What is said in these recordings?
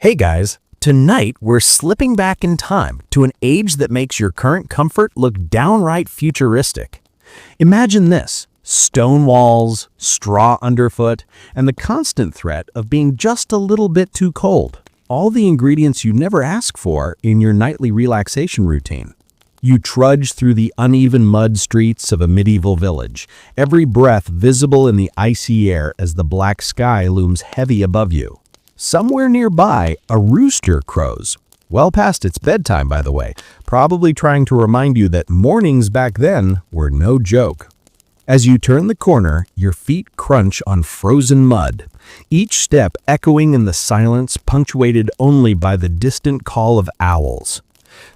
Hey guys, tonight we're slipping back in time to an age that makes your current comfort look downright futuristic. Imagine this: stone walls, straw underfoot, and the constant threat of being just a little bit too cold. All the ingredients you never ask for in your nightly relaxation routine. You trudge through the uneven mud streets of a medieval village, every breath visible in the icy air as the black sky looms heavy above you. Somewhere nearby, a rooster crows. Well past its bedtime, by the way, probably trying to remind you that mornings back then were no joke. As you turn the corner, your feet crunch on frozen mud, each step echoing in the silence punctuated only by the distant call of owls.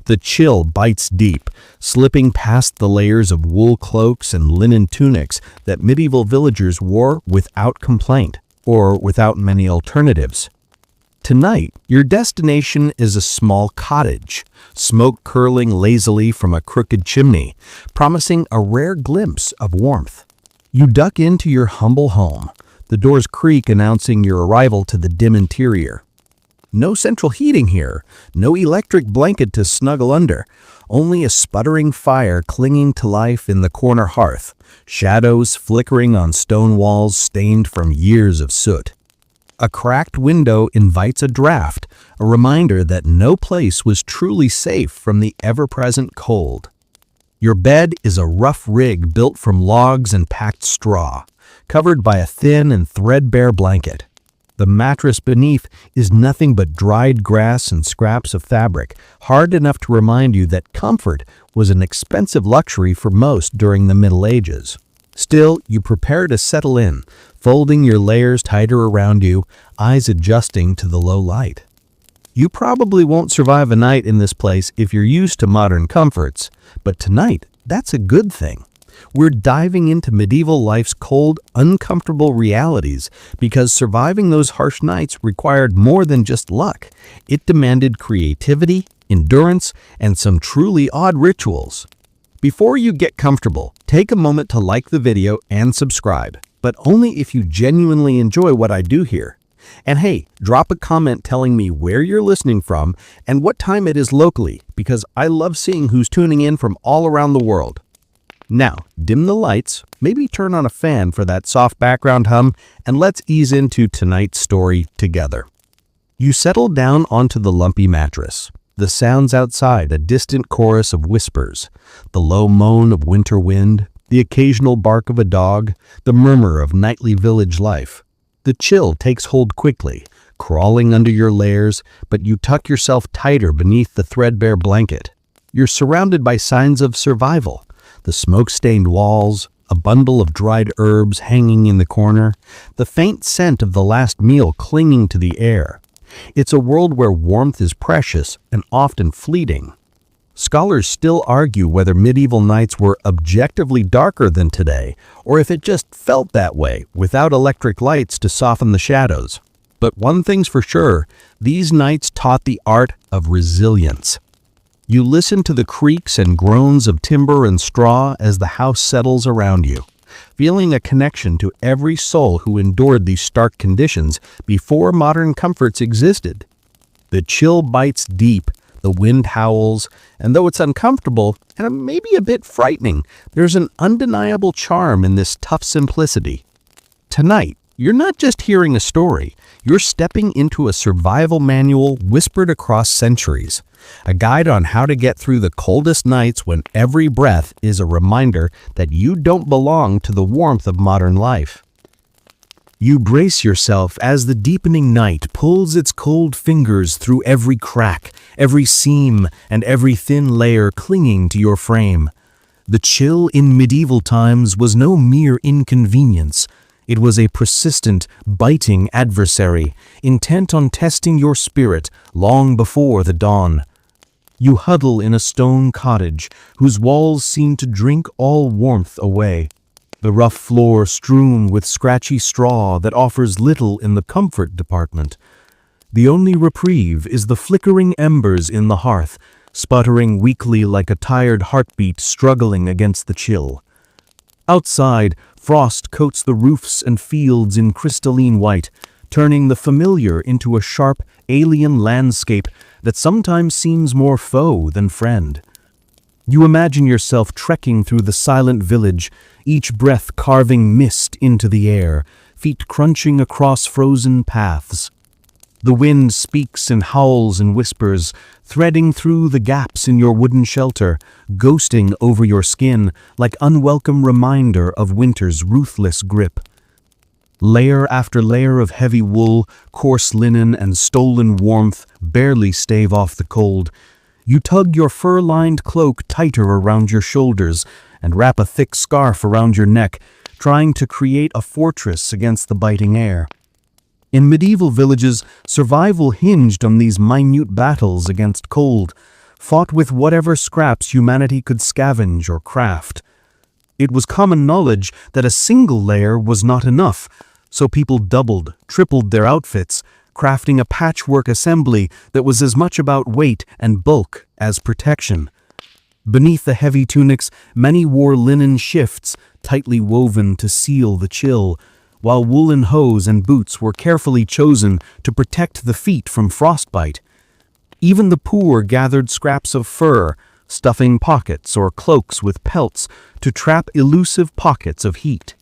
The chill bites deep, slipping past the layers of wool cloaks and linen tunics that medieval villagers wore without complaint, or without many alternatives. Tonight, your destination is a small cottage, smoke curling lazily from a crooked chimney, promising a rare glimpse of warmth. You duck into your humble home, the doors creak announcing your arrival to the dim interior. No central heating here, no electric blanket to snuggle under, only a sputtering fire clinging to life in the corner hearth, shadows flickering on stone walls stained from years of soot. A cracked window invites a draft, a reminder that no place was truly safe from the ever-present cold. Your bed is a rough rig built from logs and packed straw, covered by a thin and threadbare blanket. The mattress beneath is nothing but dried grass and scraps of fabric, hard enough to remind you that comfort was an expensive luxury for most during the Middle Ages. Still, you prepare to settle in, folding your layers tighter around you, eyes adjusting to the low light. You probably won't survive a night in this place if you're used to modern comforts, but tonight, that's a good thing. We're diving into medieval life's cold, uncomfortable realities because surviving those harsh nights required more than just luck. It demanded creativity, endurance, and some truly odd rituals. Before you get comfortable, take a moment to like the video and subscribe, but only if you genuinely enjoy what I do here. And hey, drop a comment telling me where you're listening from and what time it is locally, because I love seeing who's tuning in from all around the world. Now, dim the lights, maybe turn on a fan for that soft background hum, and let's ease into tonight's story together. You settle down onto the lumpy mattress. The sounds outside, a distant chorus of whispers, the low moan of winter wind, the occasional bark of a dog, the murmur of nightly village life. The chill takes hold quickly, crawling under your layers, but you tuck yourself tighter beneath the threadbare blanket. You're surrounded by signs of survival: the smoke-stained walls, a bundle of dried herbs hanging in the corner, the faint scent of the last meal clinging to the air. It's a world where warmth is precious and often fleeting. Scholars still argue whether medieval nights were objectively darker than today, or if it just felt that way, without electric lights to soften the shadows. But one thing's for sure, these nights taught the art of resilience. You listen to the creaks and groans of timber and straw as the house settles around you, feeling a connection to every soul who endured these stark conditions before modern comforts existed. The chill bites deep, the wind howls, and though it's uncomfortable and maybe a bit frightening, there's an undeniable charm in this tough simplicity. Tonight, you're not just hearing a story, you're stepping into a survival manual whispered across centuries, a guide on how to get through the coldest nights when every breath is a reminder that you don't belong to the warmth of modern life. You brace yourself as the deepening night pulls its cold fingers through every crack, every seam, and every thin layer clinging to your frame. The chill in medieval times was no mere inconvenience. It was a persistent, biting adversary, intent on testing your spirit long before the dawn. You huddle in a stone cottage whose walls seem to drink all warmth away, the rough floor strewn with scratchy straw that offers little in the comfort department. The only reprieve is the flickering embers in the hearth, sputtering weakly like a tired heartbeat struggling against the chill. Outside, frost coats the roofs and fields in crystalline white, turning the familiar into a sharp, alien landscape that sometimes seems more foe than friend. You imagine yourself trekking through the silent village, each breath carving mist into the air, feet crunching across frozen paths. The wind speaks and howls and whispers, threading through the gaps in your wooden shelter, ghosting over your skin like unwelcome reminder of winter's ruthless grip. Layer after layer of heavy wool, coarse linen, and stolen warmth barely stave off the cold. You tug your fur-lined cloak tighter around your shoulders and wrap a thick scarf around your neck, trying to create a fortress against the biting air. In medieval villages, survival hinged on these minute battles against cold, fought with whatever scraps humanity could scavenge or craft. It was common knowledge that a single layer was not enough, so people doubled, tripled their outfits, crafting a patchwork assembly that was as much about weight and bulk as protection. Beneath the heavy tunics, many wore linen shifts, tightly woven to seal the chill, while woolen hose and boots were carefully chosen to protect the feet from frostbite. Even the poor gathered scraps of fur, stuffing pockets or cloaks with pelts to trap elusive pockets of heat.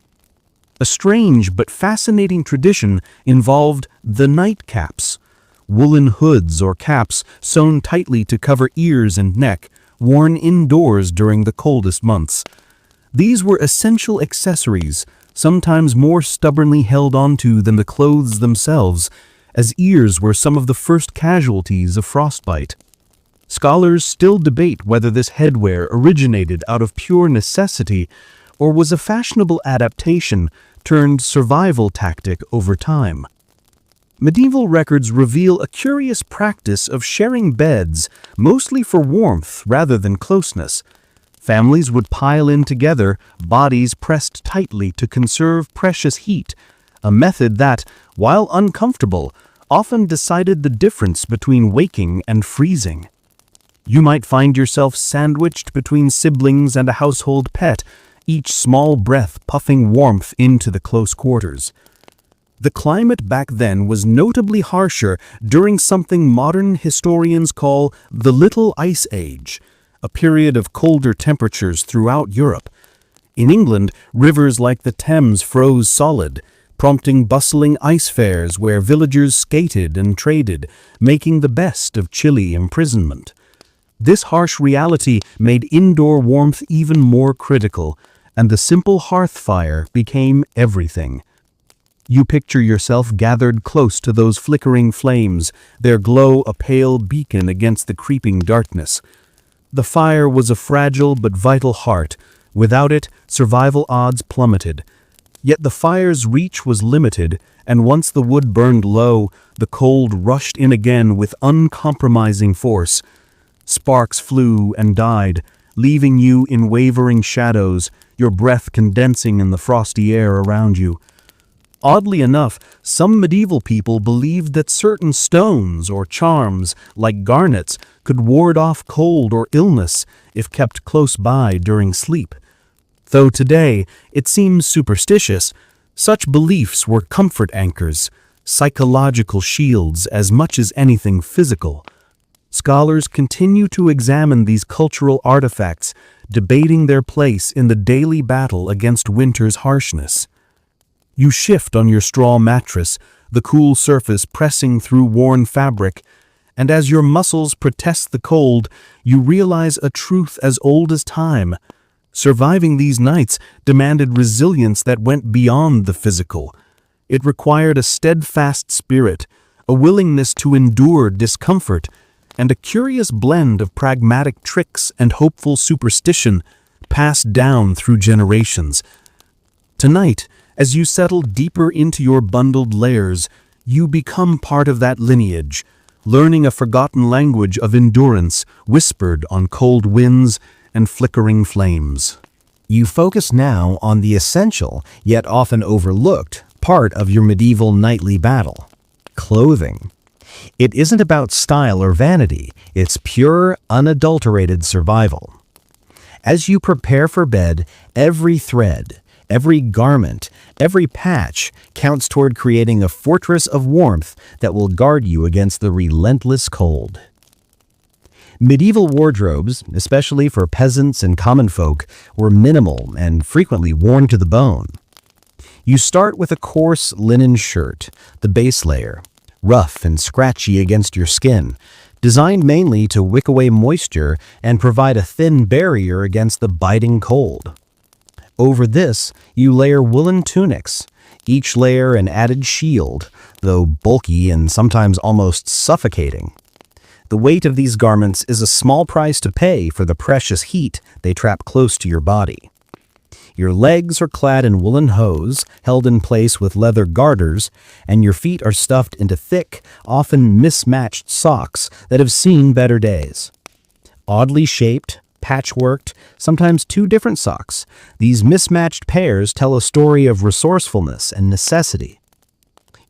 A strange but fascinating tradition involved the nightcaps, woolen hoods or caps sewn tightly to cover ears and neck, worn indoors during the coldest months. These were essential accessories, sometimes more stubbornly held onto than the clothes themselves, as ears were some of the first casualties of frostbite. Scholars still debate whether this headwear originated out of pure necessity or was a fashionable adaptation turned survival tactic over time. Medieval records reveal a curious practice of sharing beds, mostly for warmth rather than closeness. Families would pile in together, bodies pressed tightly to conserve precious heat, a method that, while uncomfortable, often decided the difference between waking and freezing. You might find yourself sandwiched between siblings and a household pet, each small breath puffing warmth into the close quarters. The climate back then was notably harsher during something modern historians call the Little Ice Age, a period of colder temperatures throughout Europe. In England, rivers like the Thames froze solid, prompting bustling ice fairs where villagers skated and traded, making the best of chilly imprisonment. This harsh reality made indoor warmth even more critical, and the simple hearth fire became everything. You picture yourself gathered close to those flickering flames, their glow a pale beacon against the creeping darkness. The fire was a fragile but vital heart. Without it, survival odds plummeted. Yet the fire's reach was limited, and once the wood burned low, the cold rushed in again with uncompromising force. Sparks flew and died, leaving you in wavering shadows, your breath condensing in the frosty air around you. Oddly enough, some medieval people believed that certain stones or charms, like garnets, could ward off cold or illness if kept close by during sleep. Though today it seems superstitious, such beliefs were comfort anchors, psychological shields as much as anything physical. Scholars continue to examine these cultural artifacts, debating their place in the daily battle against winter's harshness. You shift on your straw mattress, the cool surface pressing through worn fabric, and as your muscles protest the cold, you realize a truth as old as time. Surviving these nights demanded resilience that went beyond the physical. It required a steadfast spirit, a willingness to endure discomfort, and a curious blend of pragmatic tricks and hopeful superstition passed down through generations. Tonight, as you settle deeper into your bundled layers, you become part of that lineage, learning a forgotten language of endurance whispered on cold winds and flickering flames. You focus now on the essential, yet often overlooked, part of your medieval nightly battle: clothing. It isn't about style or vanity, it's pure, unadulterated survival. As you prepare for bed, every thread, Every garment, every patch counts toward creating a fortress of warmth that will guard you against the relentless cold. Medieval wardrobes, especially for peasants and common folk, were minimal and frequently worn to the bone. You start with a coarse linen shirt, the base layer, rough and scratchy against your skin, designed mainly to wick away moisture and provide a thin barrier against the biting cold. Over this, you layer woolen tunics, each layer an added shield, though bulky and sometimes almost suffocating. The weight of these garments is a small price to pay for the precious heat they trap close to your body. Your legs are clad in woolen hose, held in place with leather garters, and your feet are stuffed into thick, often mismatched socks that have seen better days. Oddly shaped, patchworked, sometimes two different socks, these mismatched pairs tell a story of resourcefulness and necessity.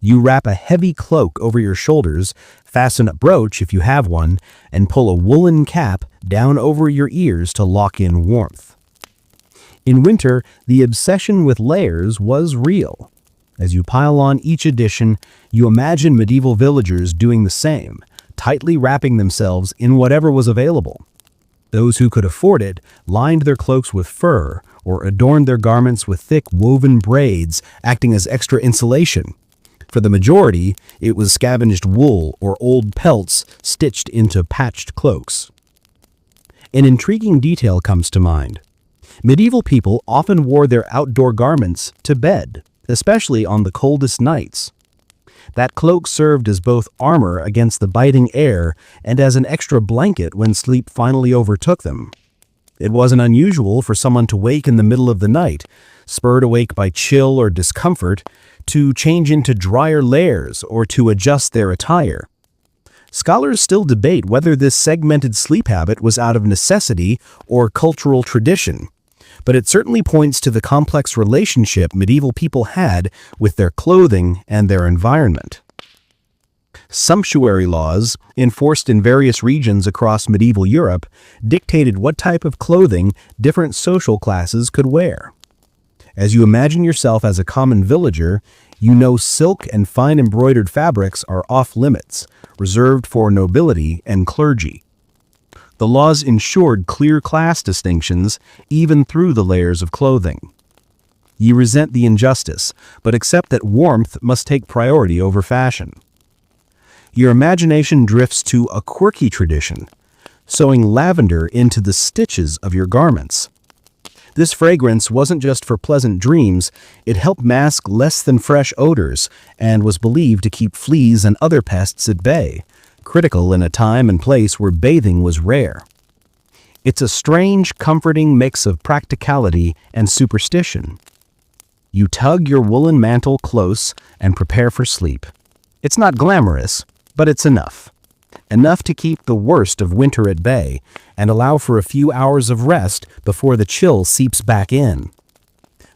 You wrap a heavy cloak over your shoulders, fasten a brooch if you have one, and pull a woolen cap down over your ears to lock in warmth. In winter, the obsession with layers was real. As you pile on each addition, you imagine medieval villagers doing the same, tightly wrapping themselves in whatever was available. Those who could afford it lined their cloaks with fur or adorned their garments with thick woven braids, acting as extra insulation. For the majority, it was scavenged wool or old pelts stitched into patched cloaks. An intriguing detail comes to mind. Medieval people often wore their outdoor garments to bed, especially on the coldest nights. That cloak served as both armor against the biting air and as an extra blanket when sleep finally overtook them. It wasn't unusual for someone to wake in the middle of the night, spurred awake by chill or discomfort, to change into drier layers or to adjust their attire. Scholars still debate whether this segmented sleep habit was out of necessity or cultural tradition, but it certainly points to the complex relationship medieval people had with their clothing and their environment. Sumptuary laws, enforced in various regions across medieval Europe, dictated what type of clothing different social classes could wear. As you imagine yourself as a common villager, you know silk and fine embroidered fabrics are off limits, reserved for nobility and clergy. The laws ensured clear class distinctions even through the layers of clothing. You resent the injustice, but accept that warmth must take priority over fashion. Your imagination drifts to a quirky tradition, sewing lavender into the stitches of your garments. This fragrance wasn't just for pleasant dreams, it helped mask less than fresh odors and was believed to keep fleas and other pests at bay, critical in a time and place where bathing was rare. It's a strange, comforting mix of practicality and superstition. You tug your woolen mantle close and prepare for sleep. It's not glamorous, but it's enough. Enough to keep the worst of winter at bay and allow for a few hours of rest before the chill seeps back in.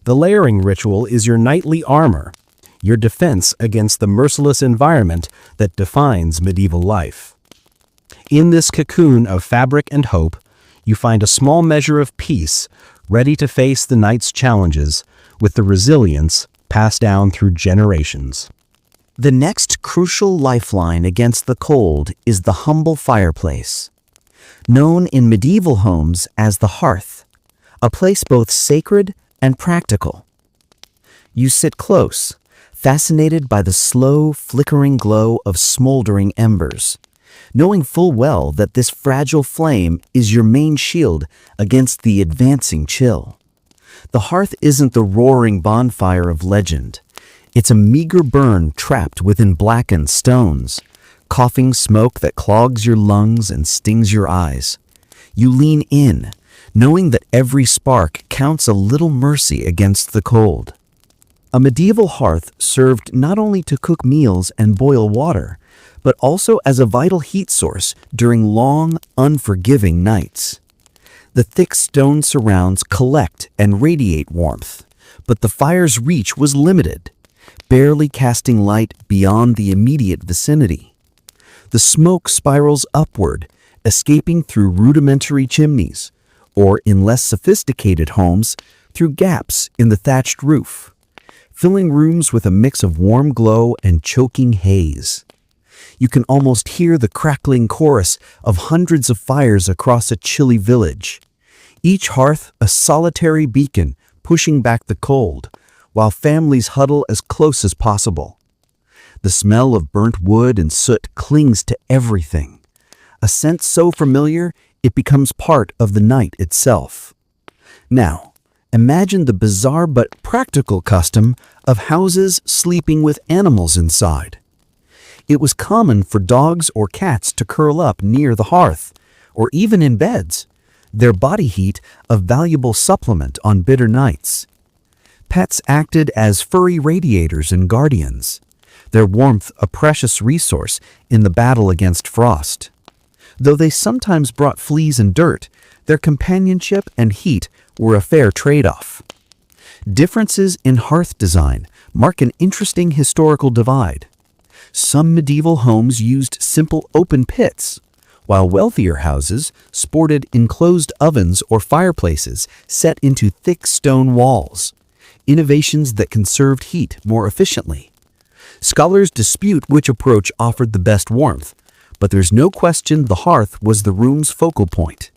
The layering ritual is your nightly armor, your defense against the merciless environment that defines medieval life. In this cocoon of fabric and hope, you find a small measure of peace, ready to face the night's challenges with the resilience passed down through generations. The next crucial lifeline against the cold is the humble fireplace, known in medieval homes as the hearth, a place both sacred and practical. You sit close, fascinated by the slow, flickering glow of smoldering embers, knowing full well that this fragile flame is your main shield against the advancing chill. The hearth isn't the roaring bonfire of legend. It's a meager burn trapped within blackened stones, coughing smoke that clogs your lungs and stings your eyes. You lean in, knowing that every spark counts a little mercy against the cold. A medieval hearth served not only to cook meals and boil water, but also as a vital heat source during long, unforgiving nights. The thick stone surrounds collect and radiate warmth, but the fire's reach was limited, barely casting light beyond the immediate vicinity. The smoke spirals upward, escaping through rudimentary chimneys, or in less sophisticated homes, through gaps in the thatched roof, filling rooms with a mix of warm glow and choking haze. You can almost hear the crackling chorus of hundreds of fires across a chilly village, each hearth a solitary beacon pushing back the cold, while families huddle as close as possible. The smell of burnt wood and soot clings to everything, a scent so familiar it becomes part of the night itself. Now, imagine the bizarre but practical custom of houses sleeping with animals inside. It was common for dogs or cats to curl up near the hearth, or even in beds, their body heat a valuable supplement on bitter nights. Pets acted as furry radiators and guardians, their warmth a precious resource in the battle against frost. Though they sometimes brought fleas and dirt, their companionship and heat were a fair trade-off. Differences in hearth design mark an interesting historical divide. Some medieval homes used simple open pits, while wealthier houses sported enclosed ovens or fireplaces set into thick stone walls, innovations that conserved heat more efficiently. Scholars dispute which approach offered the best warmth, but there's no question the hearth was the room's focal point,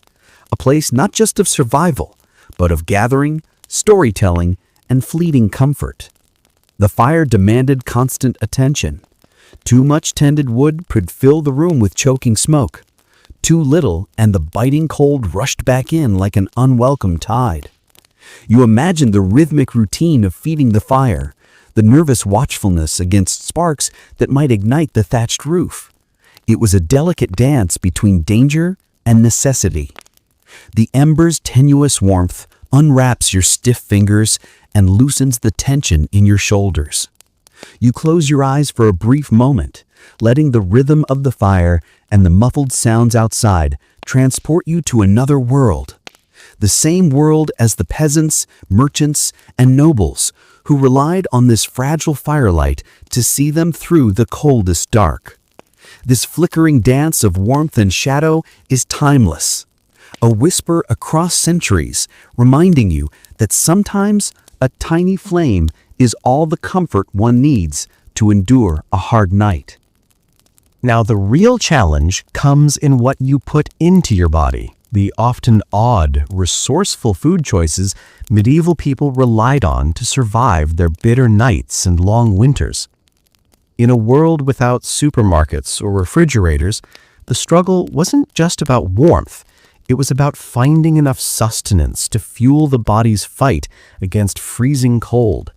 a place not just of survival, but of gathering, storytelling, and fleeting comfort. The fire demanded constant attention. Too much tended wood could fill the room with choking smoke. Too little, and the biting cold rushed back in like an unwelcome tide. You imagine the rhythmic routine of feeding the fire, the nervous watchfulness against sparks that might ignite the thatched roof. It was a delicate dance between danger and necessity. The ember's tenuous warmth unwraps your stiff fingers and loosens the tension in your shoulders. You close your eyes for a brief moment, letting the rhythm of the fire and the muffled sounds outside transport you to another world. The same world as the peasants, merchants, and nobles who relied on this fragile firelight to see them through the coldest dark. This flickering dance of warmth and shadow is timeless, a whisper across centuries, reminding you that sometimes a tiny flame is all the comfort one needs to endure a hard night. Now, the real challenge comes in what you put into your body. The often odd, resourceful food choices medieval people relied on to survive their bitter nights and long winters. In a world without supermarkets or refrigerators, the struggle wasn't just about warmth. It was about finding enough sustenance to fuel the body's fight against freezing cold,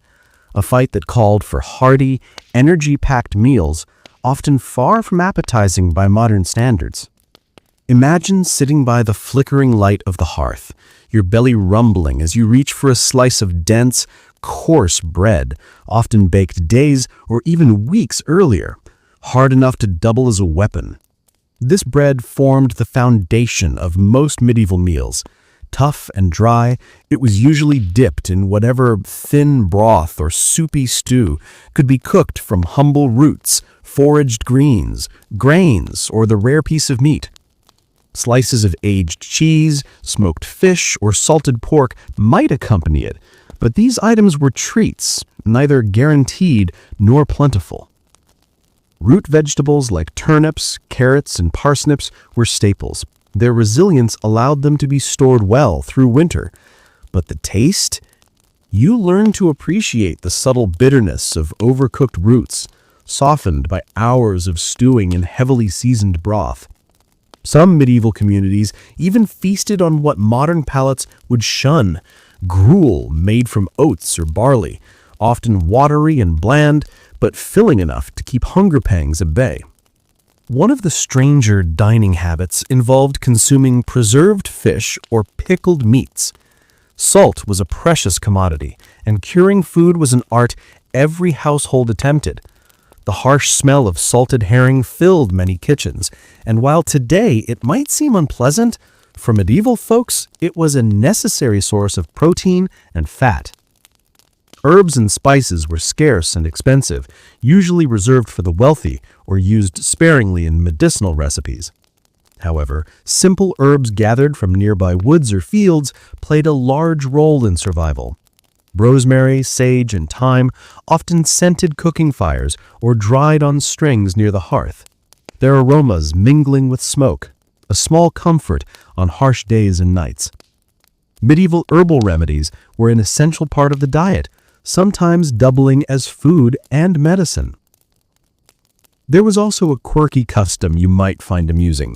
a fight that called for hearty, energy-packed meals, often far from appetizing by modern standards. Imagine sitting by the flickering light of the hearth, your belly rumbling as you reach for a slice of dense, coarse bread, often baked days or even weeks earlier, hard enough to double as a weapon. This bread formed the foundation of most medieval meals. Tough and dry, it was usually dipped in whatever thin broth or soupy stew could be cooked from humble roots, foraged greens, grains, or the rare piece of meat. Slices of aged cheese, smoked fish, or salted pork might accompany it, but these items were treats, neither guaranteed nor plentiful. Root vegetables like turnips, carrots, and parsnips were staples. Their resilience allowed them to be stored well through winter. But the taste? You learn to appreciate the subtle bitterness of overcooked roots, softened by hours of stewing in heavily seasoned broth. Some medieval communities even feasted on what modern palates would shun, gruel made from oats or barley, often watery and bland, but filling enough to keep hunger pangs at bay. One of the stranger dining habits involved consuming preserved fish or pickled meats. Salt was a precious commodity, and curing food was an art every household attempted. The harsh smell of salted herring filled many kitchens, and while today it might seem unpleasant, for medieval folks it was a necessary source of protein and fat. Herbs and spices were scarce and expensive, usually reserved for the wealthy or used sparingly in medicinal recipes. However, simple herbs gathered from nearby woods or fields played a large role in survival. Rosemary, sage, and thyme often scented cooking fires or dried on strings near the hearth, their aromas mingling with smoke, a small comfort on harsh days and nights. Medieval herbal remedies were an essential part of the diet, sometimes doubling as food and medicine. There was also a quirky custom you might find amusing.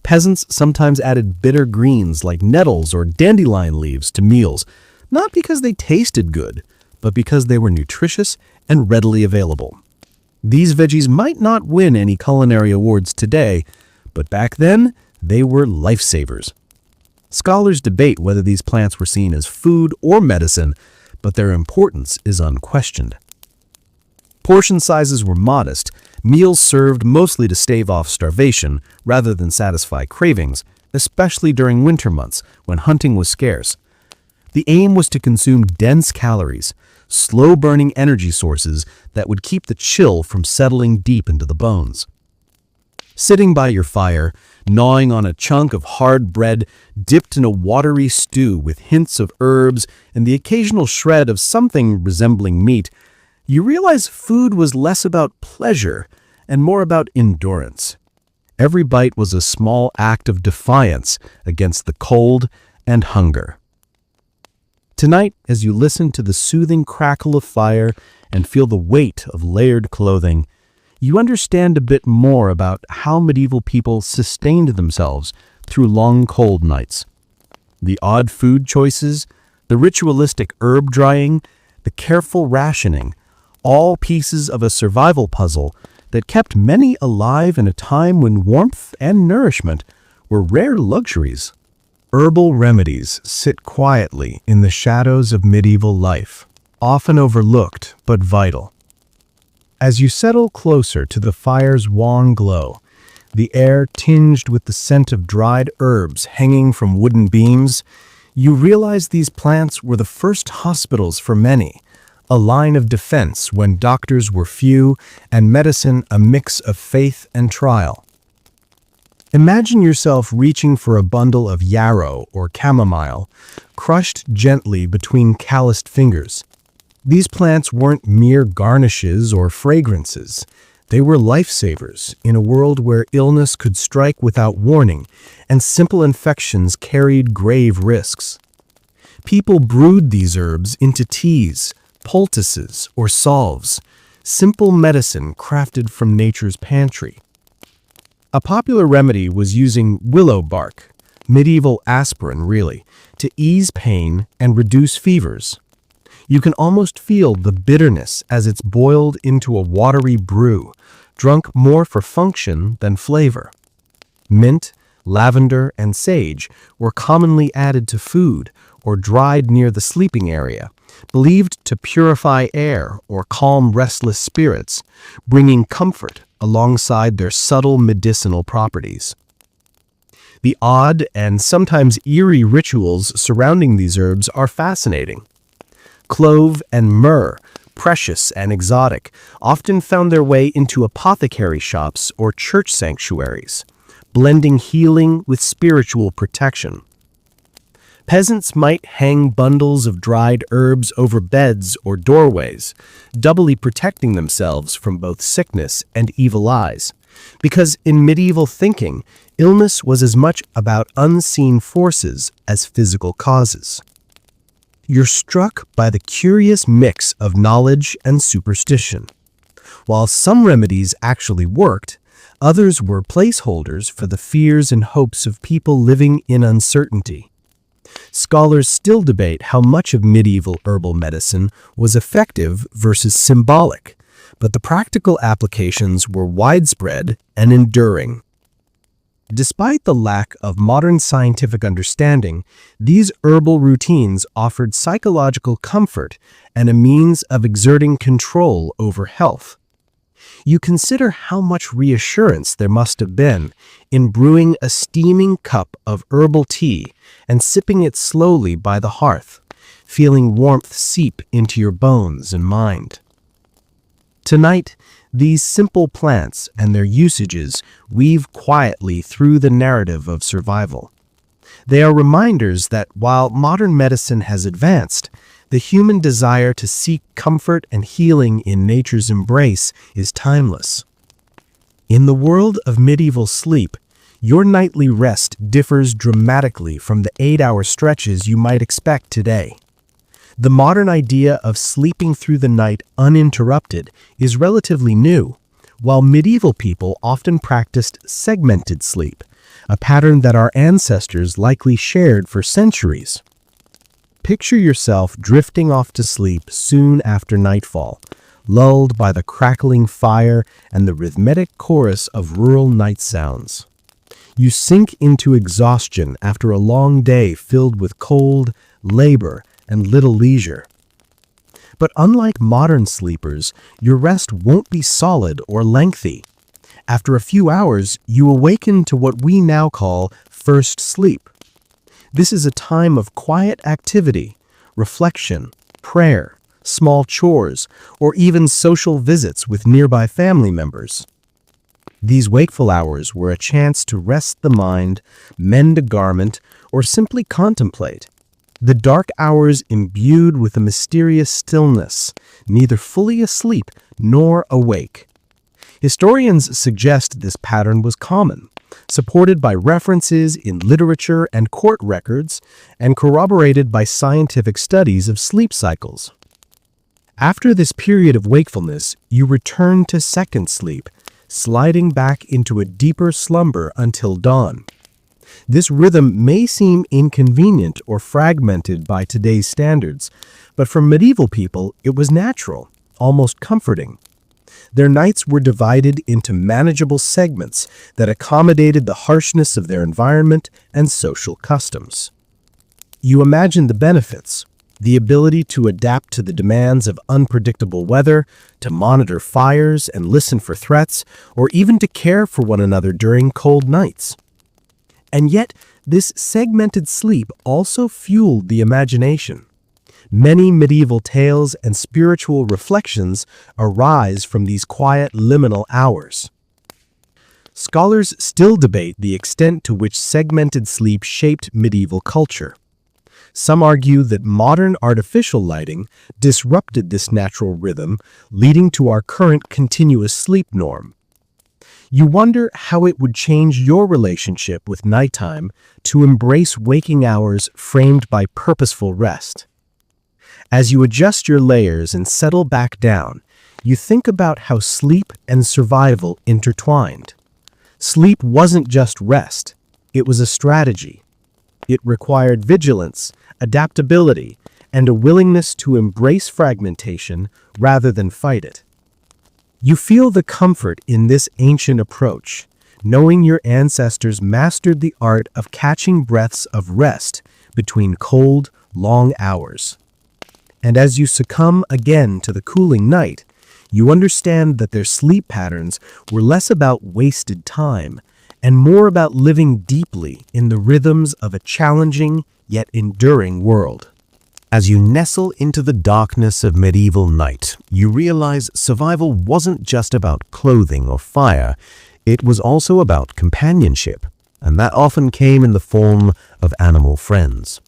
Peasants sometimes added bitter greens like nettles or dandelion leaves to meals, not because they tasted good, but because they were nutritious and readily available. These veggies might not win any culinary awards today, but back then, they were lifesavers. Scholars debate whether these plants were seen as food or medicine, but their importance is unquestioned. Portion sizes were modest, meals served mostly to stave off starvation rather than satisfy cravings, especially during winter months when hunting was scarce. The aim was to consume dense calories, slow-burning energy sources that would keep the chill from settling deep into the bones. Sitting by your fire, gnawing on a chunk of hard bread dipped in a watery stew with hints of herbs and the occasional shred of something resembling meat, you realize food was less about pleasure and more about endurance. Every bite was a small act of defiance against the cold and hunger. Tonight, as you listen to the soothing crackle of fire and feel the weight of layered clothing, you understand a bit more about how medieval people sustained themselves through long cold nights. The odd food choices, the ritualistic herb drying, the careful rationing, all pieces of a survival puzzle that kept many alive in a time when warmth and nourishment were rare luxuries. Herbal remedies sit quietly in the shadows of medieval life, often overlooked but vital. As you settle closer to the fire's wan glow, the air tinged with the scent of dried herbs hanging from wooden beams, you realize these plants were the first hospitals for many, a line of defense when doctors were few and medicine a mix of faith and trial. Imagine yourself reaching for a bundle of yarrow or chamomile, crushed gently between calloused fingers. These plants weren't mere garnishes or fragrances. They were lifesavers in a world where illness could strike without warning and simple infections carried grave risks. People brewed these herbs into teas, poultices, or salves, simple medicine crafted from nature's pantry. A popular remedy was using willow bark, medieval aspirin really, to ease pain and reduce fevers. You can almost feel the bitterness as it's boiled into a watery brew, drunk more for function than flavor. Mint, lavender, and sage were commonly added to food or dried near the sleeping area, believed to purify air or calm restless spirits, bringing comfort alongside their subtle medicinal properties. The odd and sometimes eerie rituals surrounding these herbs are fascinating. Clove and myrrh, precious and exotic, often found their way into apothecary shops or church sanctuaries, blending healing with spiritual protection. Peasants might hang bundles of dried herbs over beds or doorways, doubly protecting themselves from both sickness and evil eyes, because in medieval thinking, illness was as much about unseen forces as physical causes. You're struck by the curious mix of knowledge and superstition. While some remedies actually worked, others were placeholders for the fears and hopes of people living in uncertainty. Scholars still debate how much of medieval herbal medicine was effective versus symbolic, but the practical applications were widespread and enduring. Despite the lack of modern scientific understanding, these herbal routines offered psychological comfort and a means of exerting control over health. You consider how much reassurance there must have been in brewing a steaming cup of herbal tea and sipping it slowly by the hearth, feeling warmth seep into your bones and mind. Tonight, These simple plants and their usages weave quietly through the narrative of survival. They are reminders that while modern medicine has advanced, the human desire to seek comfort and healing in nature's embrace is timeless. In the world of medieval sleep, your nightly rest differs dramatically from the 8-hour stretches you might expect today. The modern idea of sleeping through the night uninterrupted is relatively new, while medieval people often practiced segmented sleep, a pattern that our ancestors likely shared for centuries. Picture yourself drifting off to sleep soon after nightfall, lulled by the crackling fire and the rhythmic chorus of rural night sounds. You sink into exhaustion after a long day filled with cold, labor, and little leisure. But unlike modern sleepers, your rest won't be solid or lengthy. After a few hours, you awaken to what we now call first sleep. This is a time of quiet activity, reflection, prayer, small chores, or even social visits with nearby family members. These wakeful hours were a chance to rest the mind, mend a garment, or simply contemplate. The dark hours imbued with a mysterious stillness, neither fully asleep nor awake. Historians suggest this pattern was common, supported by references in literature and court records, and corroborated by scientific studies of sleep cycles. After this period of wakefulness, you return to second sleep, sliding back into a deeper slumber until dawn. This rhythm may seem inconvenient or fragmented by today's standards, but for medieval people, it was natural, almost comforting. Their nights were divided into manageable segments that accommodated the harshness of their environment and social customs. You imagine the benefits: the ability to adapt to the demands of unpredictable weather, to monitor fires and listen for threats, or even to care for one another during cold nights. And yet, this segmented sleep also fueled the imagination. Many medieval tales and spiritual reflections arise from these quiet liminal hours. Scholars still debate the extent to which segmented sleep shaped medieval culture. Some argue that modern artificial lighting disrupted this natural rhythm, leading to our current continuous sleep norm. You wonder how it would change your relationship with nighttime to embrace waking hours framed by purposeful rest. As you adjust your layers and settle back down, you think about how sleep and survival intertwined. Sleep wasn't just rest, it was a strategy. It required vigilance, adaptability, and a willingness to embrace fragmentation rather than fight it. You feel the comfort in this ancient approach, knowing your ancestors mastered the art of catching breaths of rest between cold, long hours. And as you succumb again to the cooling night, you understand that their sleep patterns were less about wasted time and more about living deeply in the rhythms of a challenging yet enduring world. As you nestle into the darkness of medieval night, you realize survival wasn't just about clothing or fire, it was also about companionship, and that often came in the form of animal friends.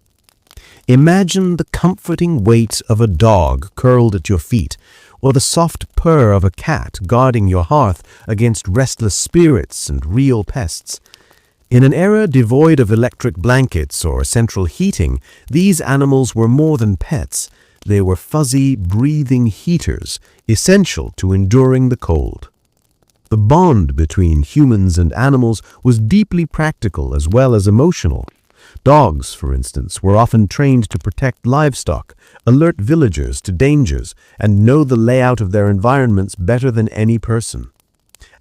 Imagine the comforting weight of a dog curled at your feet, or the soft purr of a cat guarding your hearth against restless spirits and real pests. In an era devoid of electric blankets or central heating, these animals were more than pets. They were fuzzy, breathing heaters, essential to enduring the cold. The bond between humans and animals was deeply practical as well as emotional. Dogs, for instance, were often trained to protect livestock, alert villagers to dangers, and know the layout of their environments better than any person.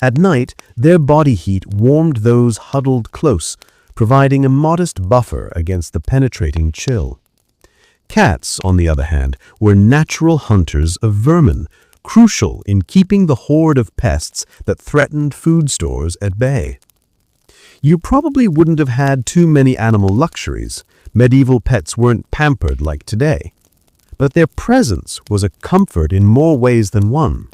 At night, their body heat warmed those huddled close, providing a modest buffer against the penetrating chill. Cats, on the other hand, were natural hunters of vermin, crucial in keeping the horde of pests that threatened food stores at bay. You probably wouldn't have had too many animal luxuries. Medieval pets weren't pampered like today. But their presence was a comfort in more ways than one.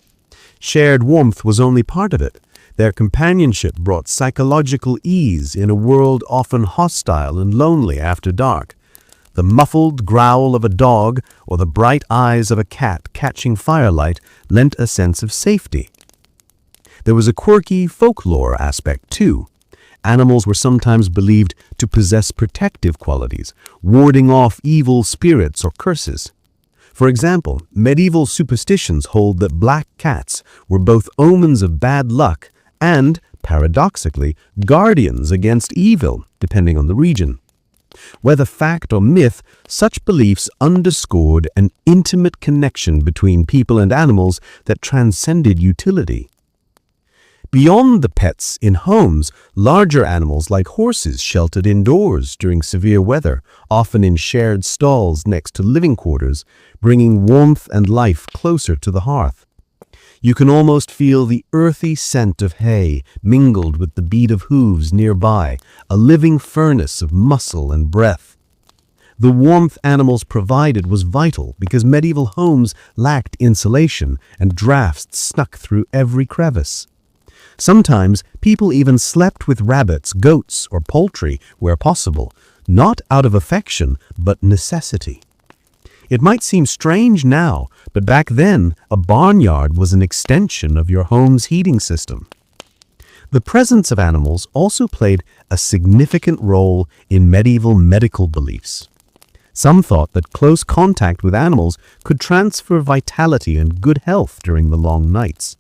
Shared warmth was only part of it. Their companionship brought psychological ease in a world often hostile and lonely after dark. The muffled growl of a dog or the bright eyes of a cat catching firelight lent a sense of safety. There was a quirky folklore aspect too. Animals were sometimes believed to possess protective qualities, warding off evil spirits or curses. For example, medieval superstitions hold that black cats were both omens of bad luck and, paradoxically, guardians against evil, depending on the region. Whether fact or myth, such beliefs underscored an intimate connection between people and animals that transcended utility. Beyond the pets in homes, larger animals like horses sheltered indoors during severe weather, often in shared stalls next to living quarters, bringing warmth and life closer to the hearth. You can almost feel the earthy scent of hay mingled with the beat of hooves nearby, a living furnace of muscle and breath. The warmth animals provided was vital because medieval homes lacked insulation and drafts snuck through every crevice. Sometimes people even slept with rabbits, goats, or poultry where possible, not out of affection, but necessity. It might seem strange now, but back then, a barnyard was an extension of your home's heating system. The presence of animals also played a significant role in medieval medical beliefs. Some thought that close contact with animals could transfer vitality and good health during the long nights.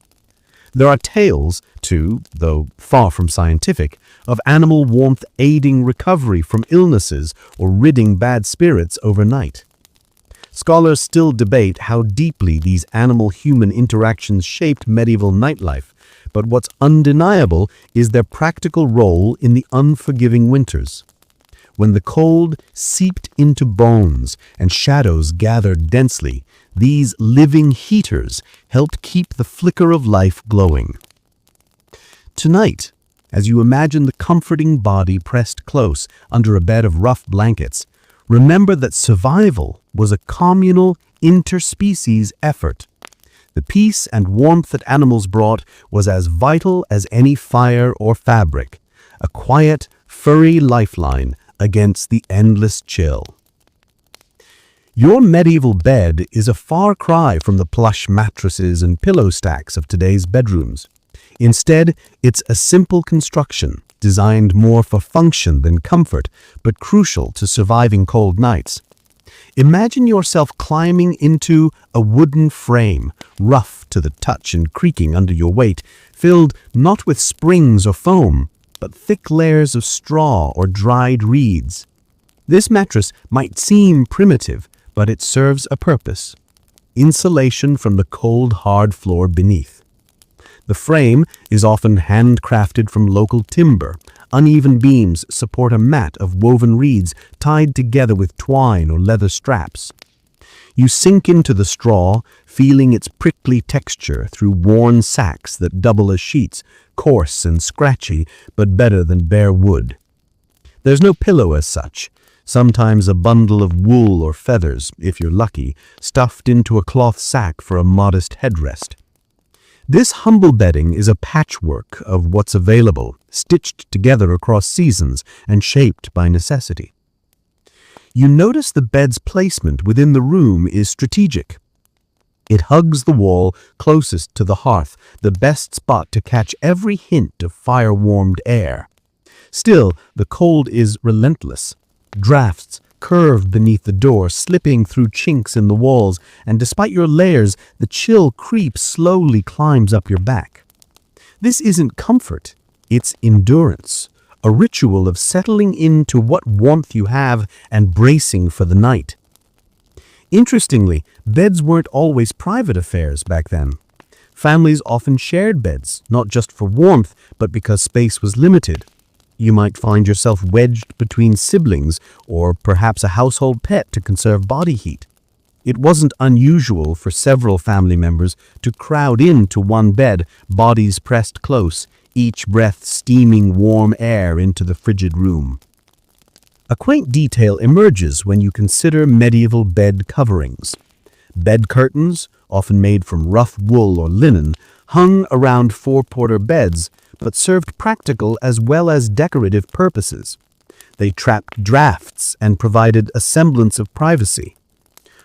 There are tales, too, though far from scientific, of animal warmth aiding recovery from illnesses or ridding bad spirits overnight. Scholars still debate how deeply these animal-human interactions shaped medieval nightlife, but what's undeniable is their practical role in the unforgiving winters. When the cold seeped into bones and shadows gathered densely, these living heaters helped keep the flicker of life glowing. Tonight, as you imagine the comforting body pressed close under a bed of rough blankets, remember that survival was a communal, interspecies effort. The peace and warmth that animals brought was as vital as any fire or fabric, a quiet, furry lifeline against the endless chill. Your medieval bed is a far cry from the plush mattresses and pillow stacks of today's bedrooms. Instead, it's a simple construction, designed more for function than comfort, but crucial to surviving cold nights. Imagine yourself climbing into a wooden frame, rough to the touch and creaking under your weight, filled not with springs or foam, but thick layers of straw or dried reeds. This mattress might seem primitive, but it serves a purpose: insulation from the cold, hard floor beneath. The frame is often handcrafted from local timber. Uneven beams support a mat of woven reeds tied together with twine or leather straps. You sink into the straw, feeling its prickly texture through worn sacks that double as sheets, coarse and scratchy, but better than bare wood. There's no pillow as such. Sometimes a bundle of wool or feathers, if you're lucky, stuffed into a cloth sack for a modest headrest. This humble bedding is a patchwork of what's available, stitched together across seasons and shaped by necessity. You notice the bed's placement within the room is strategic. It hugs the wall closest to the hearth, the best spot to catch every hint of fire-warmed air. Still, the cold is relentless. Drafts curve beneath the door, slipping through chinks in the walls, and despite your layers, the chill creep slowly climbs up your back. This isn't comfort, it's endurance, a ritual of settling into what warmth you have and bracing for the night. Interestingly, beds weren't always private affairs back then. Families often shared beds, not just for warmth, but because space was limited. You might find yourself wedged between siblings or perhaps a household pet to conserve body heat. It wasn't unusual for several family members to crowd into one bed, bodies pressed close, each breath steaming warm air into the frigid room. A quaint detail emerges when you consider medieval bed coverings. Bed curtains, often made from rough wool or linen, hung around four-porter beds, but served practical as well as decorative purposes. They trapped drafts and provided a semblance of privacy.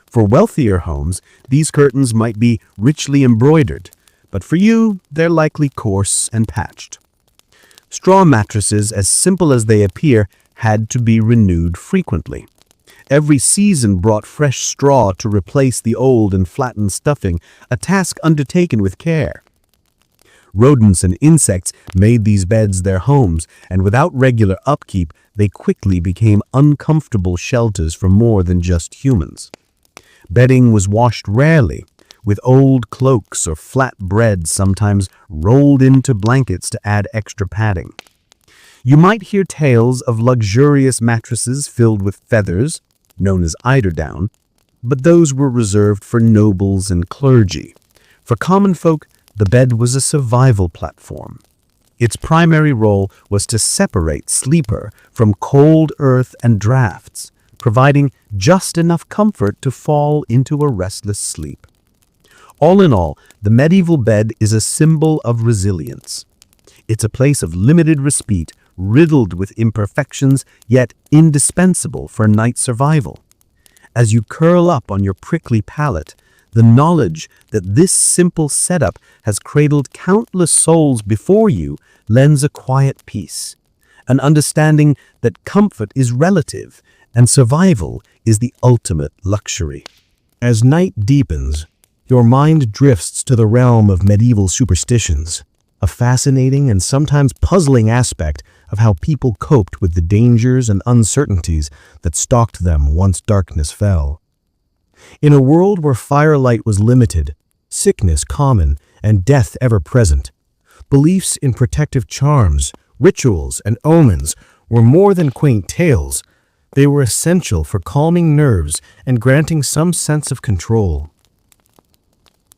For wealthier homes, these curtains might be richly embroidered, but for you, they're likely coarse and patched. Straw mattresses, as simple as they appear, had to be renewed frequently. Every season brought fresh straw to replace the old and flattened stuffing, a task undertaken with care. Rodents and insects made these beds their homes, and without regular upkeep, they quickly became uncomfortable shelters for more than just humans. Bedding was washed rarely, with old cloaks or flat bread sometimes rolled into blankets to add extra padding. You might hear tales of luxurious mattresses filled with feathers, known as eiderdown, but those were reserved for nobles and clergy. For common folk, the bed was a survival platform. Its primary role was to separate sleeper from cold earth and drafts, providing just enough comfort to fall into a restless sleep. All in all, the medieval bed is a symbol of resilience. It's a place of limited respite, riddled with imperfections, yet indispensable for night survival. As you curl up on your prickly pallet, the knowledge that this simple setup has cradled countless souls before you lends a quiet peace, an understanding that comfort is relative and survival is the ultimate luxury. As night deepens, your mind drifts to the realm of medieval superstitions, a fascinating and sometimes puzzling aspect of how people coped with the dangers and uncertainties that stalked them once darkness fell. In a world where firelight was limited, sickness common, and death ever present, beliefs in protective charms, rituals, and omens were more than quaint tales. They were essential for calming nerves and granting some sense of control.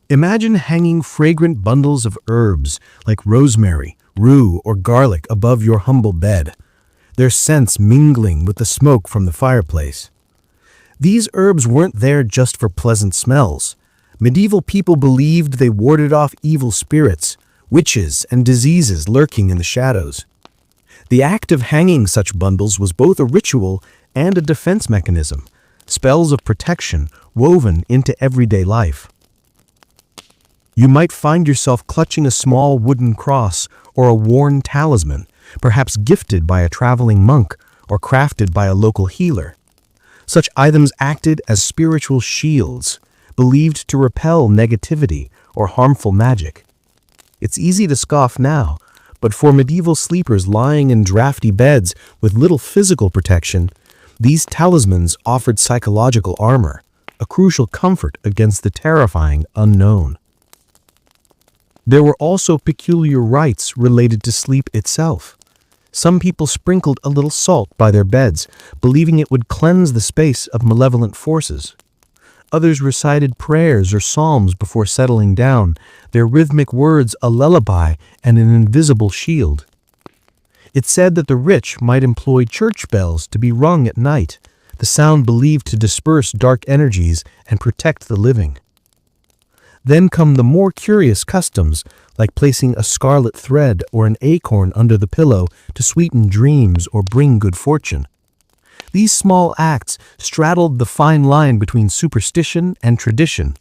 Imagine hanging fragrant bundles of herbs like rosemary, rue, or garlic above your humble bed, their scents mingling with the smoke from the fireplace. These herbs weren't there just for pleasant smells. Medieval people believed they warded off evil spirits, witches, and diseases lurking in the shadows. The act of hanging such bundles was both a ritual and a defense mechanism, spells of protection woven into everyday life. You might find yourself clutching a small wooden cross or a worn talisman, perhaps gifted by a traveling monk or crafted by a local healer. Such items acted as spiritual shields, believed to repel negativity or harmful magic. It's easy to scoff now, but for medieval sleepers lying in drafty beds with little physical protection, these talismans offered psychological armor, a crucial comfort against the terrifying unknown. There were also peculiar rites related to sleep itself. Some people sprinkled a little salt by their beds, believing it would cleanse the space of malevolent forces. Others recited prayers or psalms before settling down, their rhythmic words a lullaby and an invisible shield. It's said that the rich might employ church bells to be rung at night, the sound believed to disperse dark energies and protect the living. Then come the more curious customs, like placing a scarlet thread or an acorn under the pillow to sweeten dreams or bring good fortune. These small acts straddled the fine line between superstition and tradition,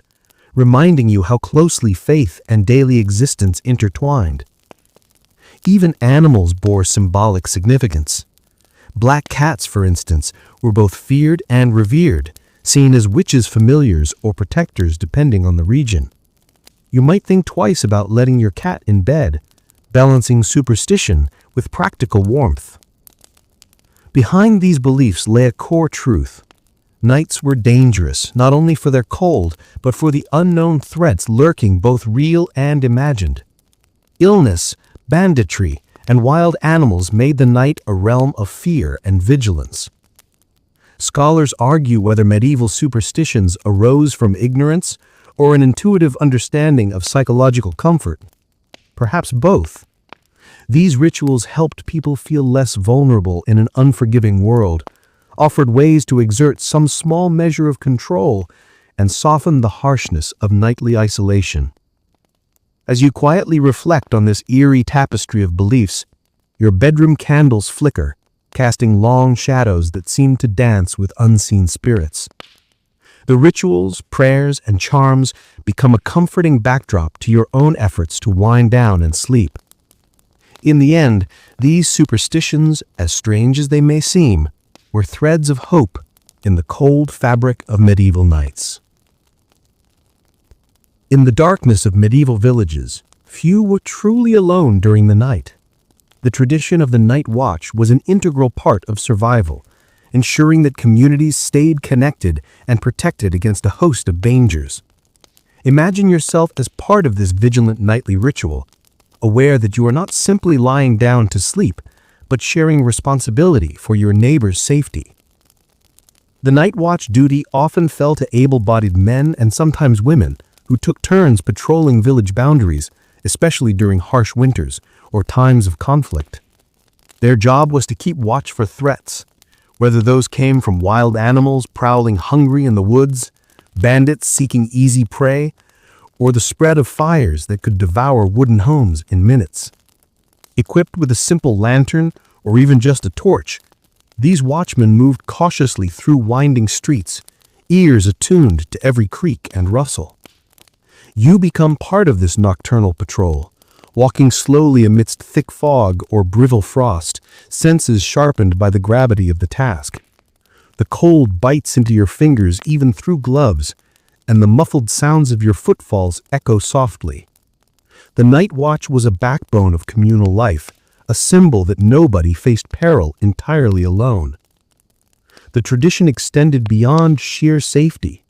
reminding you how closely faith and daily existence intertwined. Even animals bore symbolic significance. Black cats, for instance, were both feared and revered, seen as witches' familiars or protectors depending on the region. You might think twice about letting your cat in bed, balancing superstition with practical warmth. Behind these beliefs lay a core truth. Nights were dangerous, not only for their cold, but for the unknown threats lurking both real and imagined. Illness, banditry, and wild animals made the night a realm of fear and vigilance. Scholars argue whether medieval superstitions arose from ignorance or an intuitive understanding of psychological comfort. Perhaps both. These rituals helped people feel less vulnerable in an unforgiving world, offered ways to exert some small measure of control, and softened the harshness of nightly isolation. As you quietly reflect on this eerie tapestry of beliefs, your bedroom candles flicker, casting long shadows that seem to dance with unseen spirits. The rituals, prayers, and charms become a comforting backdrop to your own efforts to wind down and sleep. In the end, these superstitions, as strange as they may seem, were threads of hope in the cold fabric of medieval nights. In the darkness of medieval villages, few were truly alone during the night. The tradition of the night watch was an integral part of survival, ensuring that communities stayed connected and protected against a host of dangers. Imagine yourself as part of this vigilant nightly ritual, aware that you are not simply lying down to sleep, but sharing responsibility for your neighbor's safety. The night watch duty often fell to able-bodied men and sometimes women who took turns patrolling village boundaries, especially during harsh winters or times of conflict. Their job was to keep watch for threats, whether those came from wild animals prowling hungry in the woods, bandits seeking easy prey, or the spread of fires that could devour wooden homes in minutes. Equipped with a simple lantern or even just a torch, these watchmen moved cautiously through winding streets, ears attuned to every creak and rustle. You become part of this nocturnal patrol, walking slowly amidst thick fog or brittle frost, senses sharpened by the gravity of the task. The cold bites into your fingers even through gloves, and the muffled sounds of your footfalls echo softly. The night watch was a backbone of communal life, a symbol that nobody faced peril entirely alone. The tradition extended beyond sheer safety.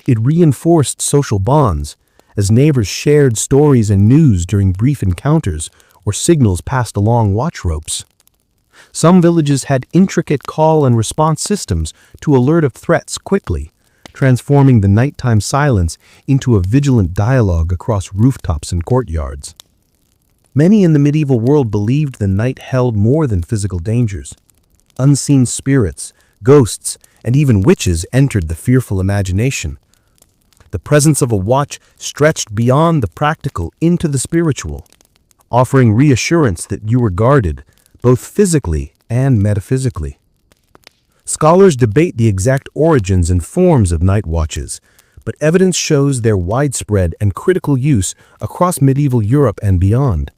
It reinforced social bonds, as neighbors shared stories and news during brief encounters or signals passed along watch ropes. Some villages had intricate call and response systems to alert of threats quickly, transforming the nighttime silence into a vigilant dialogue across rooftops and courtyards. Many in the medieval world believed the night held more than physical dangers. Unseen spirits, ghosts, and even witches entered the fearful imagination. The presence of a watch stretched beyond the practical into the spiritual, offering reassurance that you were guarded, both physically and metaphysically. Scholars debate the exact origins and forms of night watches, but evidence shows their widespread and critical use across medieval Europe and beyond.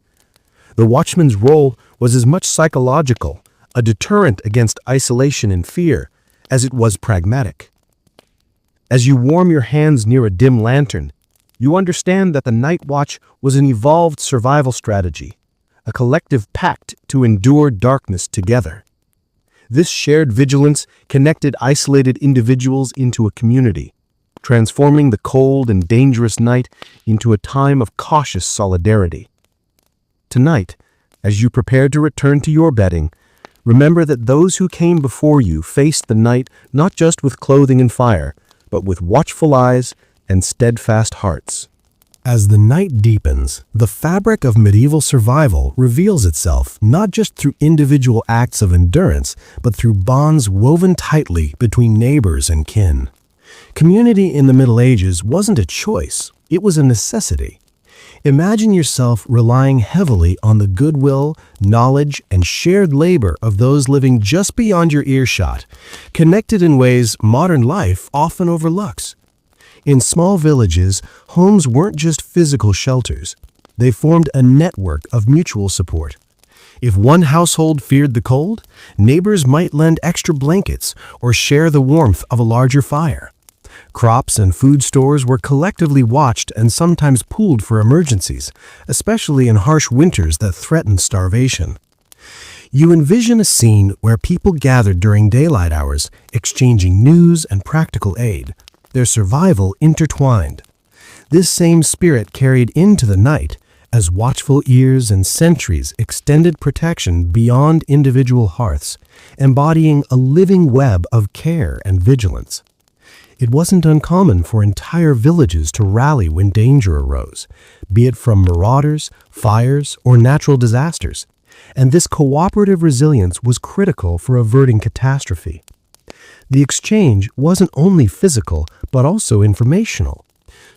The watchman's role was as much psychological, a deterrent against isolation and fear, as it was pragmatic. As you warm your hands near a dim lantern, you understand that the night watch was an evolved survival strategy, a collective pact to endure darkness together. This shared vigilance connected isolated individuals into a community, transforming the cold and dangerous night into a time of cautious solidarity. Tonight, as you prepare to return to your bedding, remember that those who came before you faced the night not just with clothing and fire, but with watchful eyes and steadfast hearts. As the night deepens, the fabric of medieval survival reveals itself not just through individual acts of endurance, but through bonds woven tightly between neighbors and kin. Community in the Middle Ages wasn't a choice, it was a necessity. Imagine yourself relying heavily on the goodwill, knowledge, and shared labor of those living just beyond your earshot, connected in ways modern life often overlooks. In small villages, homes weren't just physical shelters. They formed a network of mutual support. If one household feared the cold, neighbors might lend extra blankets or share the warmth of a larger fire. Crops and food stores were collectively watched and sometimes pooled for emergencies, especially in harsh winters that threatened starvation. You envision a scene where people gathered during daylight hours, exchanging news and practical aid, their survival intertwined. This same spirit carried into the night as watchful ears and sentries extended protection beyond individual hearths, embodying a living web of care and vigilance. It wasn't uncommon for entire villages to rally when danger arose, be it from marauders, fires, or natural disasters, and this cooperative resilience was critical for averting catastrophe. The exchange wasn't only physical, but also informational.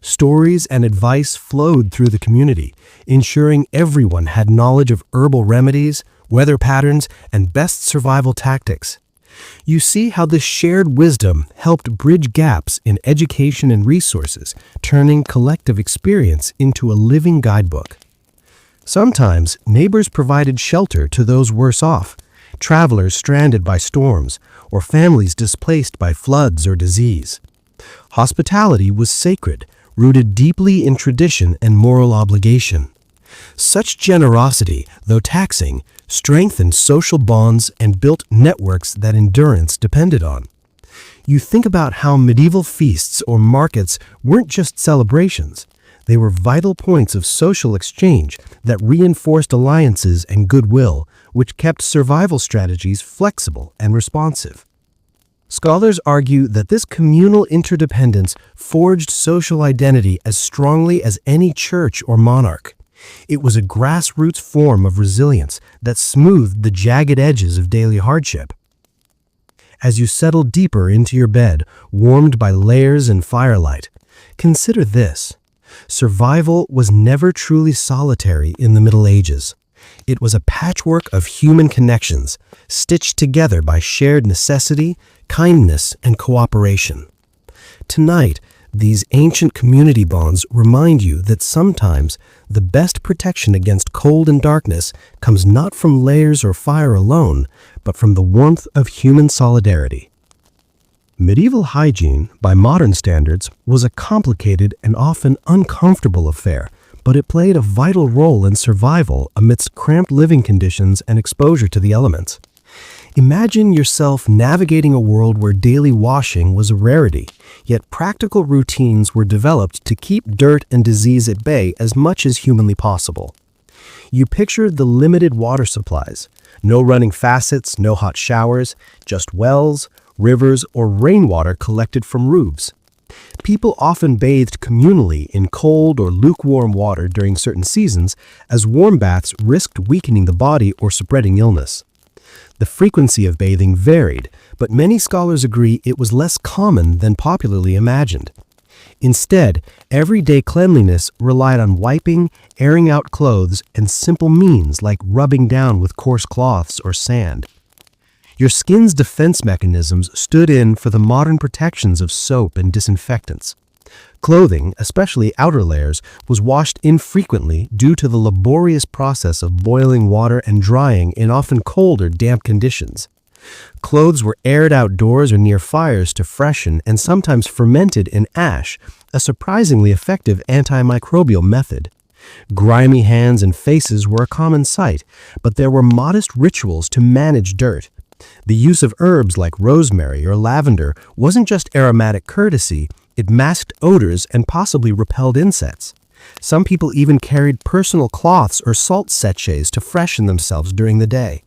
Stories and advice flowed through the community, ensuring everyone had knowledge of herbal remedies, weather patterns, and best survival tactics. You see how this shared wisdom helped bridge gaps in education and resources, turning collective experience into a living guidebook. Sometimes, neighbors provided shelter to those worse off, travelers stranded by storms, or families displaced by floods or disease. Hospitality was sacred, rooted deeply in tradition and moral obligation. Such generosity, though taxing, strengthened social bonds and built networks that endurance depended on. You think about how medieval feasts or markets weren't just celebrations. They were vital points of social exchange that reinforced alliances and goodwill, which kept survival strategies flexible and responsive. Scholars argue that this communal interdependence forged social identity as strongly as any church or monarch. It was a grassroots form of resilience that smoothed the jagged edges of daily hardship. As you settle deeper into your bed, warmed by layers and firelight, consider this. Survival was never truly solitary in the Middle Ages. It was a patchwork of human connections, stitched together by shared necessity, kindness, and cooperation. Tonight, these ancient community bonds remind you that sometimes the best protection against cold and darkness comes not from layers or fire alone, but from the warmth of human solidarity. Medieval hygiene, by modern standards, was a complicated and often uncomfortable affair, but it played a vital role in survival amidst cramped living conditions and exposure to the elements. Imagine yourself navigating a world where daily washing was a rarity, yet practical routines were developed to keep dirt and disease at bay as much as humanly possible. You picture the limited water supplies, no running faucets, no hot showers, just wells, rivers, or rainwater collected from roofs. People often bathed communally in cold or lukewarm water during certain seasons, as warm baths risked weakening the body or spreading illness. The frequency of bathing varied, but many scholars agree it was less common than popularly imagined. Instead, everyday cleanliness relied on wiping, airing out clothes, and simple means like rubbing down with coarse cloths or sand. Your skin's defense mechanisms stood in for the modern protections of soap and disinfectants. Clothing, especially outer layers, was washed infrequently due to the laborious process of boiling water and drying in often cold or damp conditions. Clothes were aired outdoors or near fires to freshen and sometimes fermented in ash, a surprisingly effective antimicrobial method. Grimy hands and faces were a common sight, but there were modest rituals to manage dirt. The use of herbs like rosemary or lavender wasn't just aromatic courtesy, it masked odors and possibly repelled insects. Some people even carried personal cloths or salt sachets to freshen themselves during the day.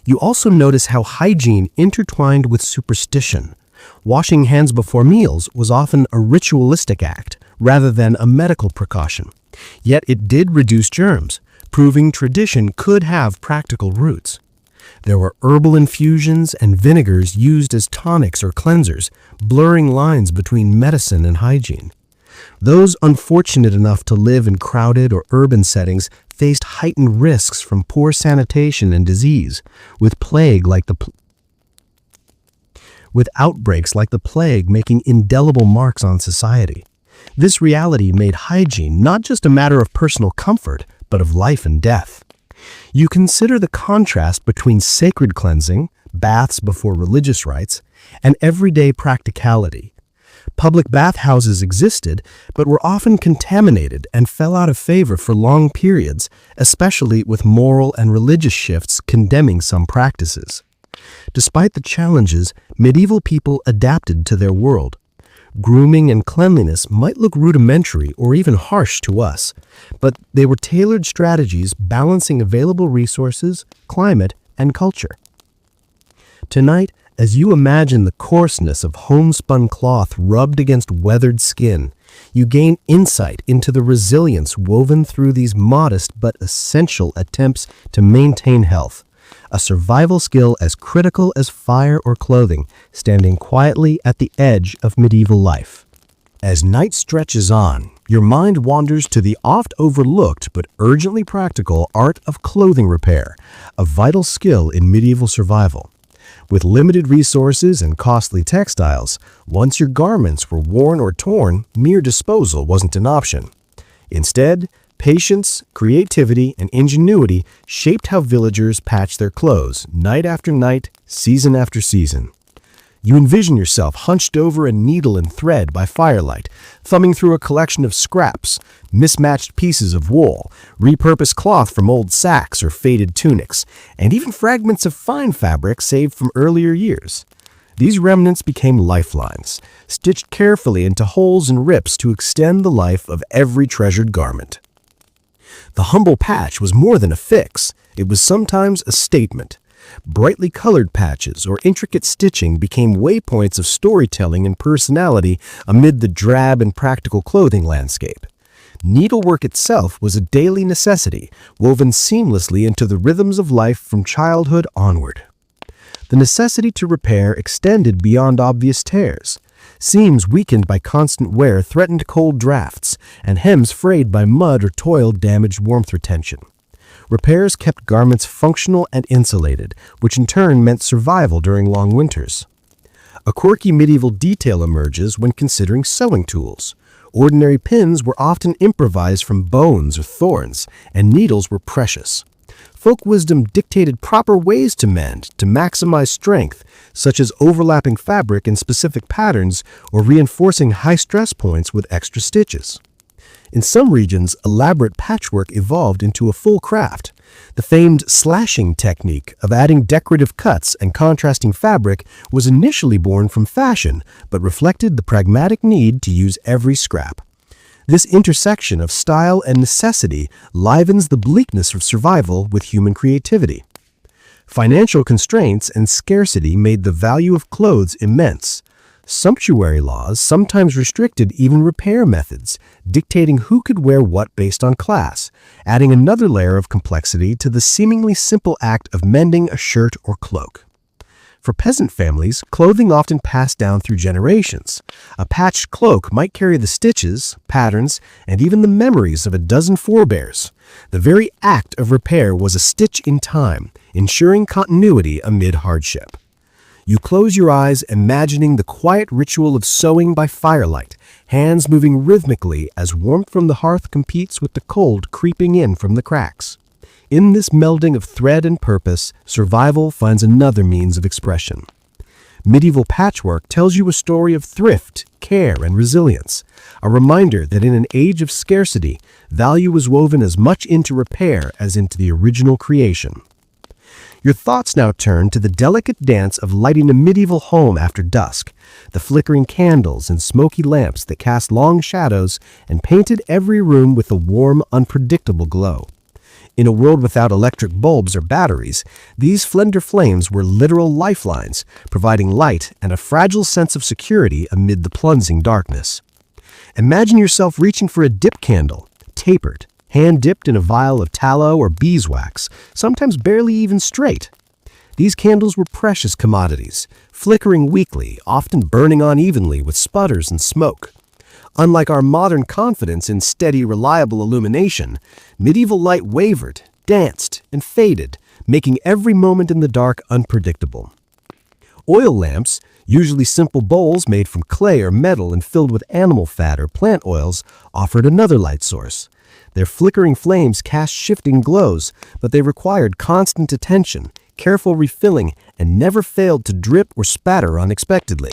You also notice how hygiene intertwined with superstition. Washing hands before meals was often a ritualistic act rather than a medical precaution. Yet it did reduce germs, proving tradition could have practical roots. There were herbal infusions and vinegars used as tonics or cleansers, blurring lines between medicine and hygiene. Those unfortunate enough to live in crowded or urban settings faced heightened risks from poor sanitation and disease, with outbreaks like the plague making indelible marks on society. This reality made hygiene not just a matter of personal comfort, but of life and death. You consider the contrast between sacred cleansing, baths before religious rites, and everyday practicality. Public bathhouses existed, but were often contaminated and fell out of favor for long periods, especially with moral and religious shifts condemning some practices. Despite the challenges, medieval people adapted to their world. Grooming and cleanliness might look rudimentary or even harsh to us, but they were tailored strategies balancing available resources, climate, and culture. Tonight, as you imagine the coarseness of homespun cloth rubbed against weathered skin, you gain insight into the resilience woven through these modest but essential attempts to maintain health, a survival skill as critical as fire or clothing, standing quietly at the edge of medieval life. As night stretches on, your mind wanders to the oft-overlooked but urgently practical art of clothing repair, a vital skill in medieval survival. With limited resources and costly textiles, once your garments were worn or torn, mere disposal wasn't an option. Instead, patience, creativity, and ingenuity shaped how villagers patched their clothes night after night, season after season. You envision yourself hunched over a needle and thread by firelight, thumbing through a collection of scraps, mismatched pieces of wool, repurposed cloth from old sacks or faded tunics, and even fragments of fine fabric saved from earlier years. These remnants became lifelines, stitched carefully into holes and rips to extend the life of every treasured garment. The humble patch was more than a fix, it was sometimes a statement. Brightly colored patches or intricate stitching became waypoints of storytelling and personality amid the drab and practical clothing landscape. Needlework itself was a daily necessity, woven seamlessly into the rhythms of life from childhood onward. The necessity to repair extended beyond obvious tears. Seams weakened by constant wear threatened cold drafts, and hems frayed by mud or toil damaged warmth retention. Repairs kept garments functional and insulated, which in turn meant survival during long winters. A quirky medieval detail emerges when considering sewing tools. Ordinary pins were often improvised from bones or thorns, and needles were precious. Folk wisdom dictated proper ways to mend to maximize strength, such as overlapping fabric in specific patterns or reinforcing high stress points with extra stitches. In some regions, elaborate patchwork evolved into a full craft. The famed slashing technique of adding decorative cuts and contrasting fabric was initially born from fashion, but reflected the pragmatic need to use every scrap. This intersection of style and necessity livens the bleakness of survival with human creativity. Financial constraints and scarcity made the value of clothes immense. Sumptuary laws sometimes restricted even repair methods, dictating who could wear what based on class, adding another layer of complexity to the seemingly simple act of mending a shirt or cloak. For peasant families, clothing often passed down through generations. A patched cloak might carry the stitches, patterns, and even the memories of a dozen forebears. The very act of repair was a stitch in time, ensuring continuity amid hardship. You close your eyes, imagining the quiet ritual of sewing by firelight, hands moving rhythmically as warmth from the hearth competes with the cold creeping in from the cracks. In this melding of thread and purpose, survival finds another means of expression. Medieval patchwork tells you a story of thrift, care, and resilience, a reminder that in an age of scarcity, value was woven as much into repair as into the original creation. Your thoughts now turn to the delicate dance of lighting a medieval home after dusk, the flickering candles and smoky lamps that cast long shadows and painted every room with a warm, unpredictable glow. In a world without electric bulbs or batteries, these slender flames were literal lifelines, providing light and a fragile sense of security amid the plunging darkness. Imagine yourself reaching for a dip candle, tapered, hand-dipped in a vial of tallow or beeswax, sometimes barely even straight. These candles were precious commodities, flickering weakly, often burning unevenly with sputters and smoke. Unlike our modern confidence in steady, reliable illumination, medieval light wavered, danced, and faded, making every moment in the dark unpredictable. Oil lamps, usually simple bowls made from clay or metal and filled with animal fat or plant oils, offered another light source. Their flickering flames cast shifting glows, but they required constant attention, careful refilling, and never failed to drip or spatter unexpectedly.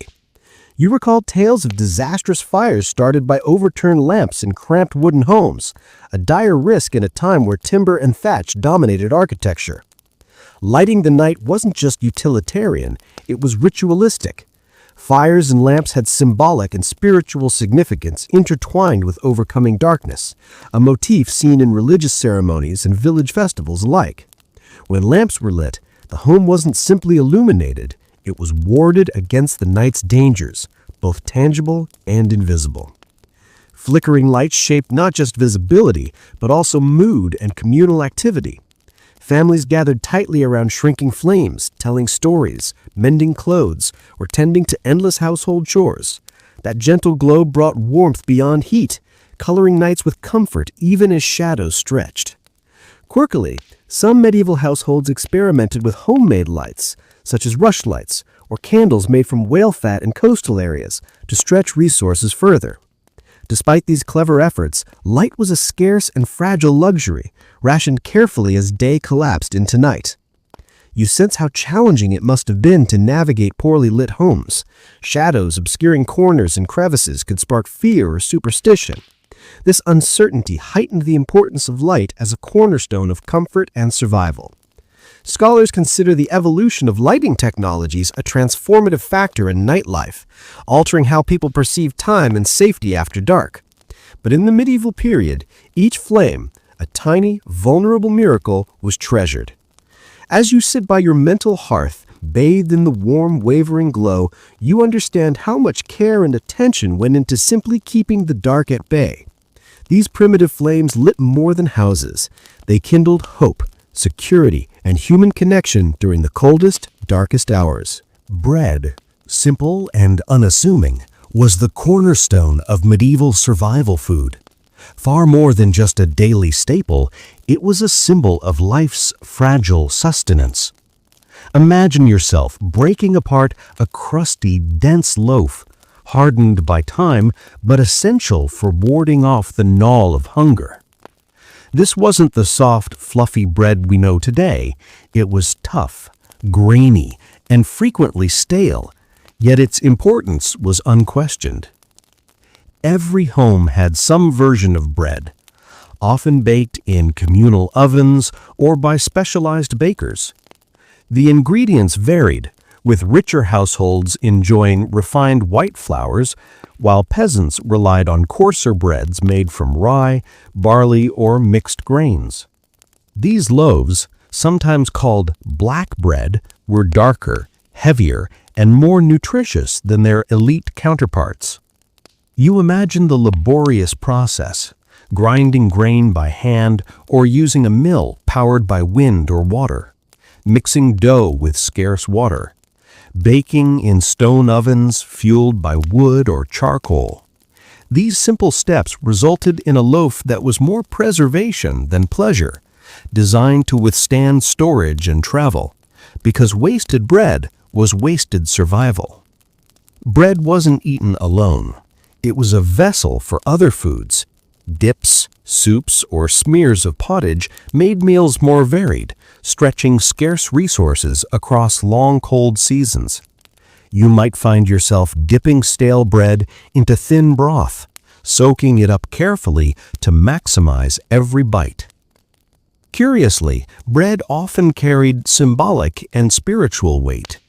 You recall tales of disastrous fires started by overturned lamps in cramped wooden homes, a dire risk in a time where timber and thatch dominated architecture. Lighting the night wasn't just utilitarian, it was ritualistic. Fires and lamps had symbolic and spiritual significance intertwined with overcoming darkness, a motif seen in religious ceremonies and village festivals alike. When lamps were lit, the home wasn't simply illuminated, it was warded against the night's dangers, both tangible and invisible. Flickering lights shaped not just visibility, but also mood and communal activity. Families gathered tightly around shrinking flames, telling stories, mending clothes, or tending to endless household chores. That gentle glow brought warmth beyond heat, coloring nights with comfort even as shadows stretched. Quirkily, some medieval households experimented with homemade lights, such as rushlights or candles made from whale fat in coastal areas, to stretch resources further. Despite these clever efforts, light was a scarce and fragile luxury, rationed carefully as day collapsed into night. You sense how challenging it must have been to navigate poorly lit homes. Shadows obscuring corners and crevices could spark fear or superstition. This uncertainty heightened the importance of light as a cornerstone of comfort and survival. Scholars consider the evolution of lighting technologies a transformative factor in nightlife, altering how people perceive time and safety after dark. But in the medieval period, each flame, a tiny, vulnerable miracle, was treasured. As you sit by your mental hearth, bathed in the warm, wavering glow, you understand how much care and attention went into simply keeping the dark at bay. These primitive flames lit more than houses. They kindled hope, security, and human connection during the coldest, darkest hours. Bread, simple and unassuming, was the cornerstone of medieval survival food. Far more than just a daily staple, it was a symbol of life's fragile sustenance. Imagine yourself breaking apart a crusty, dense loaf, hardened by time, but essential for warding off the gnaw of hunger. This wasn't the soft, fluffy bread we know today. It was tough, grainy, and frequently stale, yet its importance was unquestioned. Every home had some version of bread, often baked in communal ovens or by specialized bakers. The ingredients varied, with richer households enjoying refined white flours, while peasants relied on coarser breads made from rye, barley, or mixed grains. These loaves, sometimes called black bread, were darker, heavier, and more nutritious than their elite counterparts. You imagine the laborious process, grinding grain by hand or using a mill powered by wind or water, mixing dough with scarce water, baking in stone ovens fueled by wood or charcoal. These simple steps resulted in a loaf that was more preservation than pleasure, designed to withstand storage and travel, because wasted bread was wasted survival. Bread wasn't eaten alone. It was a vessel for other foods. Dips, soups, or smears of pottage made meals more varied, stretching scarce resources across long cold seasons. You might find yourself dipping stale bread into thin broth, soaking it up carefully to maximize every bite. Curiously, bread often carried symbolic and spiritual weight.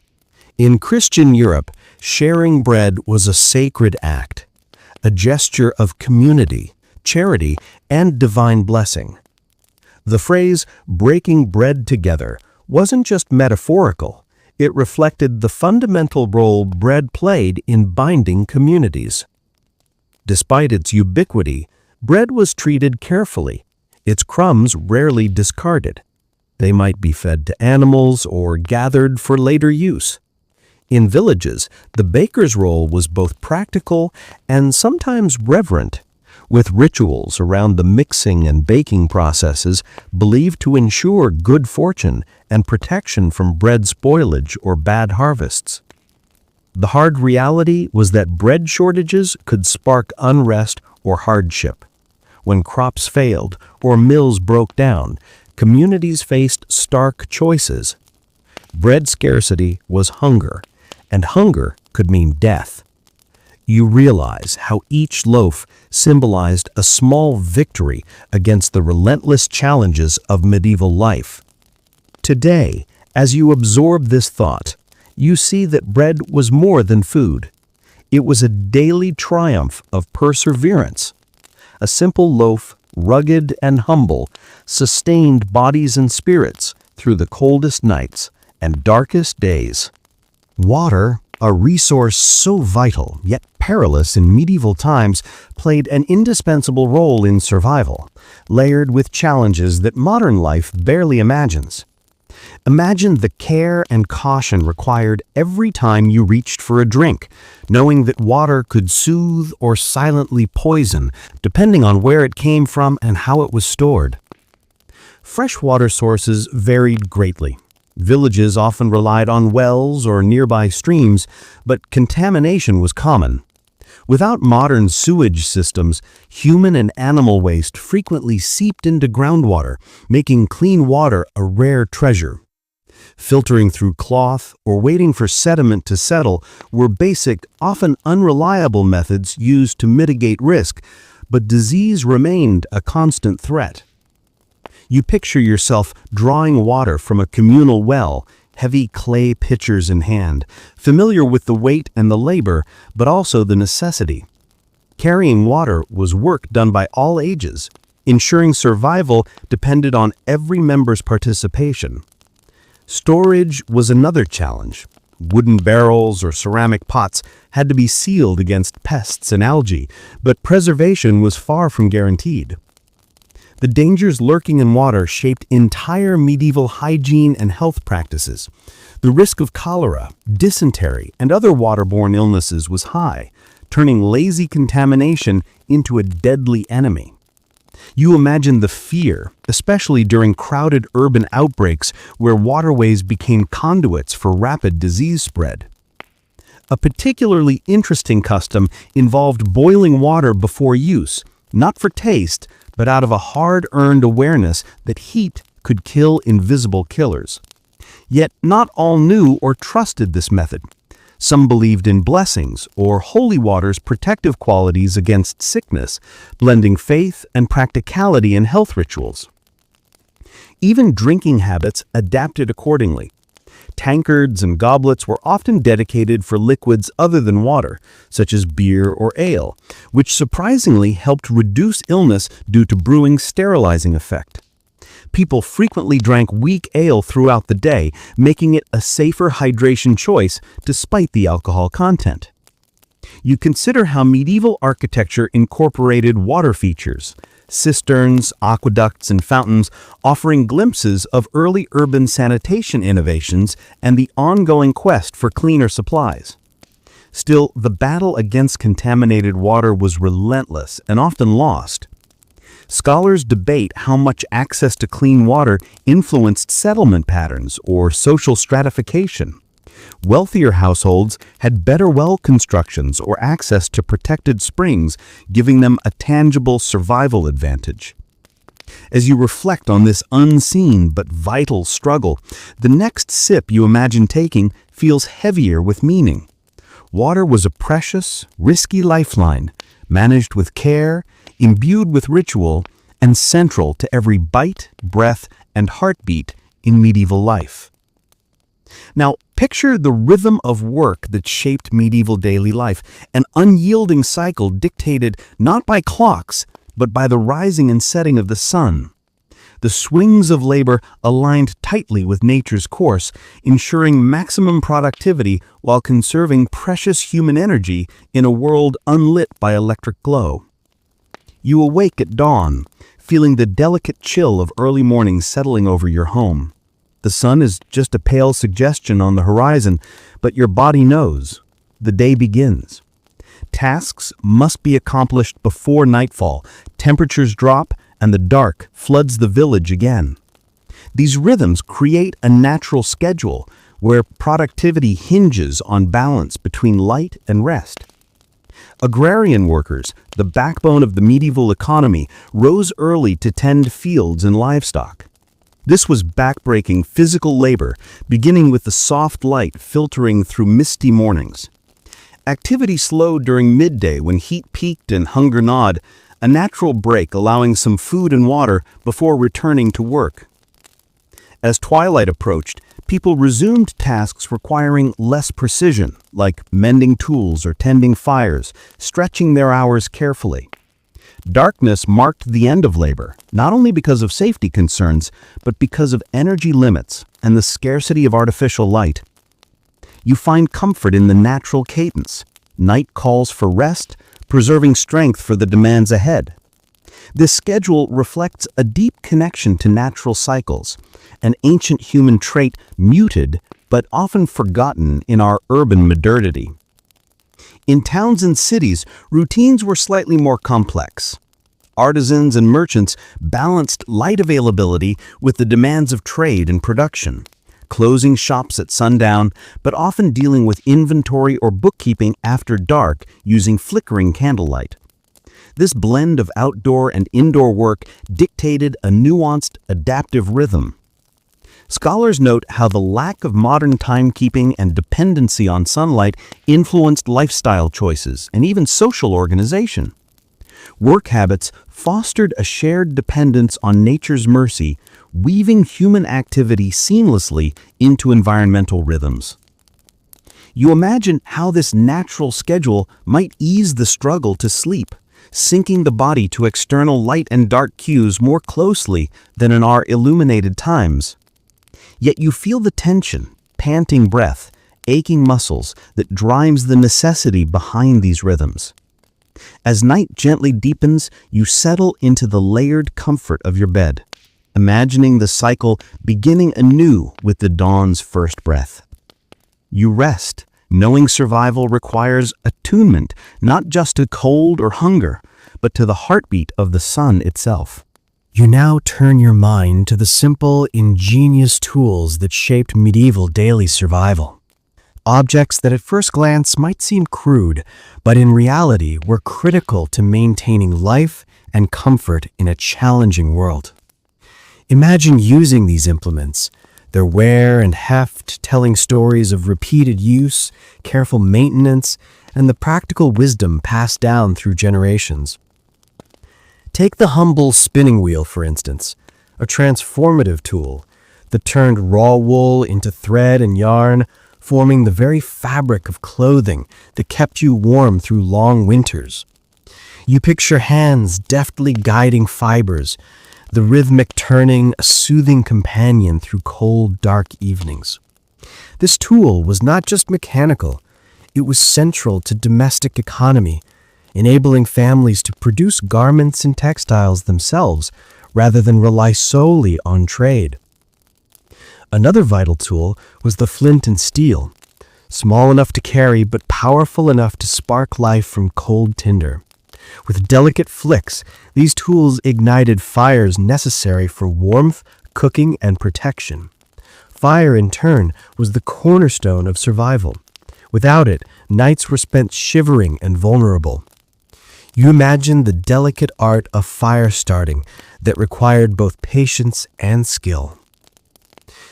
In Christian Europe, sharing bread was a sacred act, a gesture of community, charity, and divine blessing. The phrase, breaking bread together, wasn't just metaphorical. It reflected the fundamental role bread played in binding communities. Despite its ubiquity, bread was treated carefully, its crumbs rarely discarded. They might be fed to animals or gathered for later use. In villages, the baker's role was both practical and sometimes reverent, with rituals around the mixing and baking processes believed to ensure good fortune and protection from bread spoilage or bad harvests. The hard reality was that bread shortages could spark unrest or hardship. When crops failed or mills broke down, communities faced stark choices. Bread scarcity was hunger, and hunger could mean death. You realize how each loaf symbolized a small victory against the relentless challenges of medieval life. Today, as you absorb this thought, you see that bread was more than food. It was a daily triumph of perseverance. A simple loaf, rugged and humble, sustained bodies and spirits through the coldest nights and darkest days. Water, a resource so vital yet perilous in medieval times, played an indispensable role in survival, layered with challenges that modern life barely imagines. Imagine the care and caution required every time you reached for a drink, knowing that water could soothe or silently poison, depending on where it came from and how it was stored. Freshwater sources varied greatly. Villages often relied on wells or nearby streams, but contamination was common. Without modern sewage systems, human and animal waste frequently seeped into groundwater, making clean water a rare treasure. Filtering through cloth or waiting for sediment to settle were basic, often unreliable methods used to mitigate risk, but disease remained a constant threat. You picture yourself drawing water from a communal well, heavy clay pitchers in hand, familiar with the weight and the labor, but also the necessity. Carrying water was work done by all ages. Ensuring survival depended on every member's participation. Storage was another challenge. Wooden barrels or ceramic pots had to be sealed against pests and algae, but preservation was far from guaranteed. The dangers lurking in water shaped entire medieval hygiene and health practices. The risk of cholera, dysentery, and other waterborne illnesses was high, turning lazy contamination into a deadly enemy. You imagine the fear, especially during crowded urban outbreaks where waterways became conduits for rapid disease spread. A particularly interesting custom involved boiling water before use, not for taste, but out of a hard-earned awareness that heat could kill invisible killers. Yet not all knew or trusted this method. Some believed in blessings or holy water's protective qualities against sickness, blending faith and practicality in health rituals. Even drinking habits adapted accordingly. Tankards and goblets were often dedicated for liquids other than water, such as beer or ale, which surprisingly helped reduce illness due to brewing's sterilizing effect. People frequently drank weak ale throughout the day, making it a safer hydration choice despite the alcohol content. You consider how medieval architecture incorporated water features, cisterns, aqueducts, and fountains, offering glimpses of early urban sanitation innovations and the ongoing quest for cleaner supplies. Still, the battle against contaminated water was relentless and often lost. Scholars debate how much access to clean water influenced settlement patterns or social stratification. Wealthier households had better well constructions or access to protected springs, giving them a tangible survival advantage. As you reflect on this unseen but vital struggle, the next sip you imagine taking feels heavier with meaning. Water was a precious, risky lifeline, managed with care, imbued with ritual, and central to every bite, breath, and heartbeat in medieval life. Now, picture the rhythm of work that shaped medieval daily life, an unyielding cycle dictated not by clocks, but by the rising and setting of the sun. The swings of labor aligned tightly with nature's course, ensuring maximum productivity while conserving precious human energy in a world unlit by electric glow. You awake at dawn, feeling the delicate chill of early morning settling over your home. The sun is just a pale suggestion on the horizon, but your body knows. The day begins. Tasks must be accomplished before nightfall. Temperatures drop, and the dark floods the village again. These rhythms create a natural schedule where productivity hinges on balance between light and rest. Agrarian workers, the backbone of the medieval economy, rose early to tend fields and livestock. This was backbreaking physical labor, beginning with the soft light filtering through misty mornings. Activity slowed during midday when heat peaked and hunger gnawed, a natural break allowing some food and water before returning to work. As twilight approached, people resumed tasks requiring less precision, like mending tools or tending fires, stretching their hours carefully. Darkness marked the end of labor, not only because of safety concerns, but because of energy limits and the scarcity of artificial light. You find comfort in the natural cadence. Night calls for rest, preserving strength for the demands ahead. This schedule reflects a deep connection to natural cycles, an ancient human trait muted but often forgotten in our urban modernity. In towns and cities, routines were slightly more complex. Artisans and merchants balanced light availability with the demands of trade and production, closing shops at sundown, but often dealing with inventory or bookkeeping after dark using flickering candlelight. This blend of outdoor and indoor work dictated a nuanced, adaptive rhythm. Scholars note how the lack of modern timekeeping and dependency on sunlight influenced lifestyle choices and even social organization. Work habits fostered a shared dependence on nature's mercy, weaving human activity seamlessly into environmental rhythms. You imagine how this natural schedule might ease the struggle to sleep, syncing the body to external light and dark cues more closely than in our illuminated times. Yet you feel the tension, panting breath, aching muscles that drives the necessity behind these rhythms. As night gently deepens, you settle into the layered comfort of your bed, imagining the cycle beginning anew with the dawn's first breath. You rest, knowing survival requires attunement not just to cold or hunger, but to the heartbeat of the sun itself. You now turn your mind to the simple, ingenious tools that shaped medieval daily survival. Objects that at first glance might seem crude, but in reality were critical to maintaining life and comfort in a challenging world. Imagine using these implements, their wear and heft telling stories of repeated use, careful maintenance, and the practical wisdom passed down through generations. Take the humble spinning wheel, for instance, a transformative tool that turned raw wool into thread and yarn, forming the very fabric of clothing that kept you warm through long winters. You picture hands deftly guiding fibers, the rhythmic turning a soothing companion through cold, dark evenings. This tool was not just mechanical, it was central to domestic economy, enabling families to produce garments and textiles themselves rather than rely solely on trade. Another vital tool was the flint and steel, small enough to carry but powerful enough to spark life from cold tinder. With delicate flicks, these tools ignited fires necessary for warmth, cooking, and protection. Fire, in turn, was the cornerstone of survival. Without it, nights were spent shivering and vulnerable. You imagine the delicate art of fire starting that required both patience and skill.